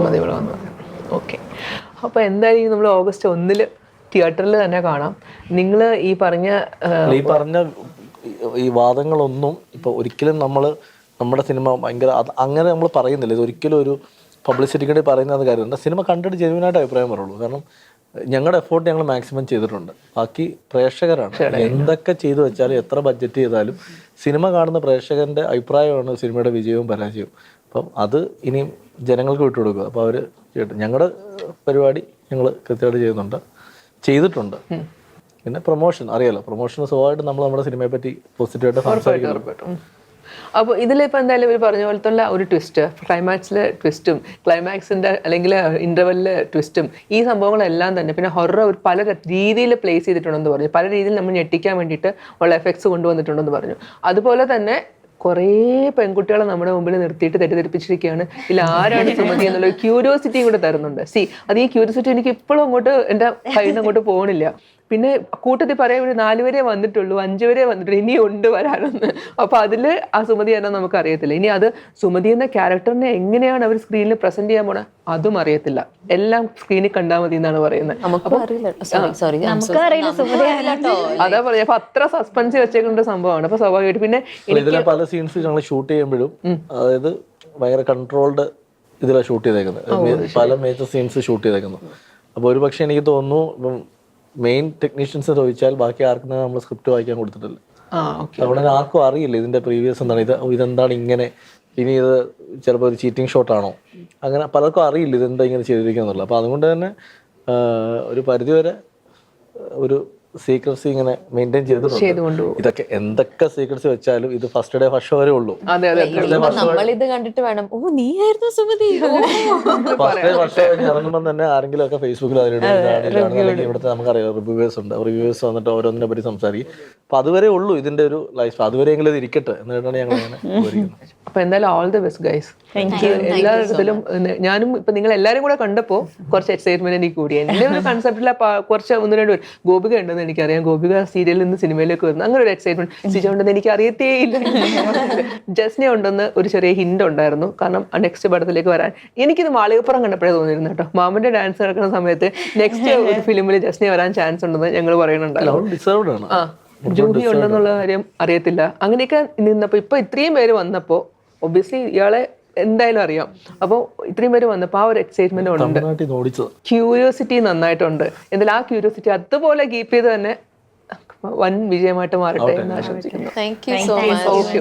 ഓക്കെ, അപ്പോൾ എന്തായാലും നമ്മൾ August 1 തിയേറ്ററിൽ തന്നെ കാണാം. നിങ്ങൾ ഈ പറഞ്ഞ ഈ വാദങ്ങളൊന്നും ഇപ്പോൾ ഒരിക്കലും നമ്മുടെ സിനിമ ഭയങ്കര അങ്ങനെ നമ്മൾ പറയുന്നില്ല. ഇത് ഒരിക്കലും ഒരു പബ്ലിസിറ്റിക്ക് വേണ്ടി പറയുന്നത് കാര്യമുണ്ട്. സിനിമ കണ്ടിട്ട് ജെന്യുവനായിട്ട് അഭിപ്രായം പറയുള്ളൂ. കാരണം ഞങ്ങളുടെ എഫേർട്ട് ഞങ്ങൾ മാക്സിമം ചെയ്തിട്ടുണ്ട്. ബാക്കി പ്രേക്ഷകരാണ് എന്തൊക്കെ ചെയ്തു വെച്ചാലും, എത്ര ബഡ്ജറ്റ് ചെയ്താലും സിനിമ കാണുന്ന പ്രേക്ഷകൻ്റെ അഭിപ്രായമാണ് സിനിമയുടെ വിജയവും പരാജയവും. അപ്പം അത് ഇനിയും ജനങ്ങൾക്ക് വിട്ടുകൊടുക്കുക. അപ്പോൾ അവർ ഞങ്ങളുടെ പരിപാടി ഞങ്ങൾ കൃത്യമായിട്ട് ചെയ്തിട്ടുണ്ട്. പിന്നെ പ്രൊമോഷൻ അറിയാലോ, പ്രൊമോഷൻ സ്വഭാവമായിട്ട് നമ്മൾ നമ്മുടെ സിനിമയെ പറ്റി പോസിറ്റീവായിട്ട് സംസാരിക്കണം. അപ്പോൾ ഇതിലിപ്പോൾ എന്തായാലും ഇവർ പറഞ്ഞ പോലത്തുള്ള ഒരു ട്വിസ്റ്റ്, ക്ലൈമാക്സിലെ ട്വിസ്റ്റും ക്ലൈമാക്സിൻ്റെ അല്ലെങ്കിൽ ഇൻ്റർവെല്ലിലെ ട്വിസ്റ്റും ഈ സംഭവങ്ങളെല്ലാം തന്നെ, പിന്നെ ഹൊറർ പല രീതിയിൽ പ്ലേസ് ചെയ്തിട്ടുണ്ടെന്ന് പറഞ്ഞു. പല രീതിയിൽ നമ്മൾ ഞെട്ടിക്കാൻ വേണ്ടിയിട്ട് ഉള്ള എഫക്ട്സ് കൊണ്ടുവന്നിട്ടുണ്ടെന്ന് പറഞ്ഞു. അതുപോലെ തന്നെ കുറേ പെൺകുട്ടികളെ നമ്മുടെ മുമ്പിൽ നിർത്തിയിട്ട് തെറ്റിദ്ധരിപ്പിച്ചിരിക്കുകയാണ്. ഇതിൽ ആരാണ് സുമതി എന്നുള്ള ക്യൂരിയോസിറ്റിയും കൂടെ തരുന്നുണ്ട്. അത് ഈ ക്യൂരിയോസിറ്റി എനിക്ക് ഇപ്പോഴും എൻ്റെ കയ്യിൽ നിന്ന് അങ്ങോട്ട് പോകണില്ല. പിന്നെ കൂട്ടത്തിൽ പറയാൻ വേണ്ടി 4 വരെ വന്നിട്ടുള്ളൂ, 5 വരെ വന്നിട്ടുള്ളൂ, ഇനി ഉണ്ട് വരാനൊന്ന്. അപ്പോൾ അതിൽ ആ സുമതി എന്നാ നമുക്ക് അറിയത്തില്ല. ഇനി അത് സുമതി എന്ന ക്യാരക്ടറിനെ എങ്ങനെയാണ് അവർ സ്ക്രീനിൽ പ്രസന്റ് ചെയ്യാൻ പോണേ അതും അറിയത്തില്ല. എല്ലാം സ്ക്രീനിൽ കണ്ടാൽ മതി എന്നാണ് പറയുന്നത്. അതാ പറയാ. അപ്പൊ അത്ര സസ്പെൻസ് വെച്ചേക്കുന്ന സംഭവമാണ്. അപ്പൊ സ്വാഭാവികമായിട്ട് പിന്നെ ഇതിലെ പല സീൻസ് ഞങ്ങൾ ഷൂട്ട് ചെയ്യുമ്പോഴും അതായത് ഭയങ്കര കൺട്രോൾഡ് ഇതിലാണ് ഷൂട്ട് ചെയ്തേക്കുന്നത്. പല മേജർ സീൻസ് ഷൂട്ട് ചെയ്തേക്കുന്നു. അപ്പോൾ ഒരു പക്ഷേ എനിക്ക് തോന്നുന്നു ഇപ്പം മെയിൻ ടെക്നീഷ്യൻസ് ചോദിച്ചാൽ ബാക്കി ആർക്കും നമ്മൾ സ്ക്രിപ്റ്റ് വായിക്കാൻ കൊടുത്തിട്ടില്ല. അതുകൊണ്ട് ആർക്കും അറിയില്ല ഇതിന്റെ പ്രീവിയസ് എന്താണ്, ഇതെന്താണ് ഇങ്ങനെ, ഇനി ഇത് ചിലപ്പോൾ ഒരു ചീറ്റിംഗ് ഷോട്ടാണോ, അങ്ങനെ പലർക്കും അറിയില്ല ഇതെന്താ ഇങ്ങനെ ചെയ്തിരിക്കുന്നുള്ളത്. അപ്പോൾ അതുകൊണ്ട് തന്നെ ഒരു പരിധിവരെ ഒരു സീക്രസി ഇങ്ങനെ മെയിൻറ്റെയിൻ ചെയ്തിട്ടുണ്ട്. ഇതൊക്കെ എന്തൊക്കെ സീക്രസി വെച്ചാലും ഇത് ഫസ്റ്റ് ഡേ ഫസ്റ്റ് വരെ ഉള്ളൂ. നമ്മളിത് കണ്ടിട്ട് വേണം, ഓ നീ ആയിരുന്നു സുമതി. ഫസ്റ്റ് വർഷം ഇറങ്ങുമ്പോൾ തന്നെ ആരെങ്കിലും ഒക്കെ ഫേസ്ബുക്കിൽ അതിനിടയിൽ ഇവിടുത്തെ നമുക്കറിയാം റിവ്യൂവേഴ്സ് ഉണ്ട്. റിവ്യൂവേഴ്സ് വന്നിട്ട് ഓരോന്നിനെ പറ്റി സംസാരിക്കും. അപ്പൊ അതുവരെ ഉള്ളൂ ഇതിന്റെ ഒരു ലൈഫ്. അതുവരെയെങ്കിലും ഇത് ഇരിക്കട്ടെ എന്നിട്ടാണ് ഞങ്ങൾ അങ്ങനെ. അപ്പൊ എന്തായാലും ഓൾ ദി ബെസ്റ്റ് ഗൈസ്. എല്ലാ ഇതിലും ഞാനും ഇപ്പൊ നിങ്ങൾ എല്ലാരും കൂടെ കണ്ടപ്പോ കുറച്ച് എക്സൈറ്റ്മെന്റ് എനിക്ക് കൂടി. എന്റെ ഒരു കൺസെപ്റ്റിലെ കുറച്ച് 1-2 ഗോപിക ഉണ്ടെന്ന് എനിക്കറിയാം. ഗോപിക സീരിയലിൽ നിന്ന് സിനിമയിലേക്ക് വരുന്നു, അങ്ങനെ ഒരു എക്സൈറ്റ്മെന്റ്. സിജ ഉണ്ടെന്ന് എനിക്ക് അറിയത്തേ ഇല്ല. ജസ്നെ ഉണ്ടെന്ന് ഒരു ചെറിയ ഹിന്റ് ഉണ്ടായിരുന്നു. കാരണം നെക്സ്റ്റ് പടത്തിലേക്ക് വരാൻ എനിക്കിത് മാളികപ്പുറം കണ്ടപ്പോഴേ തോന്നിയിരുന്നു കേട്ടോ. മാമന്റെ ഡാൻസ് നടക്കുന്ന സമയത്ത് നെക്സ്റ്റ് ഒരു ഫിലിമിൽ ജസ്നെ വരാൻ ചാൻസ് ഉണ്ടെന്ന് ഞങ്ങൾ പറയുന്നുണ്ടായിരുന്നു. ജൂഹി ഉണ്ടെന്നുള്ള കാര്യം അറിയത്തില്ല. അങ്ങനെയൊക്കെ നിന്നപ്പോ ഇപ്പൊ ഇത്രയും പേര് വന്നപ്പോ ഒബ്വിയസ്ലി ഇയാളെ എന്തായാലും അറിയാം. അപ്പോൾ ഇത്രയും പേര് വന്നപ്പോൾ ആ ഒരു എക്സൈറ്റ്മെന്റ് ഉണ്ട്, ക്യൂരിയോസിറ്റി നന്നായിട്ടുണ്ട്. എന്തായാലും ആ ക്യൂരിയോസിറ്റി അതുപോലെ കീപ്പ് ചെയ്ത് തന്നെ വൻ വിജയമായിട്ട് മാറട്ടെ എന്ന് ആശംസിക്കുന്നു. Thank you so much. Okay.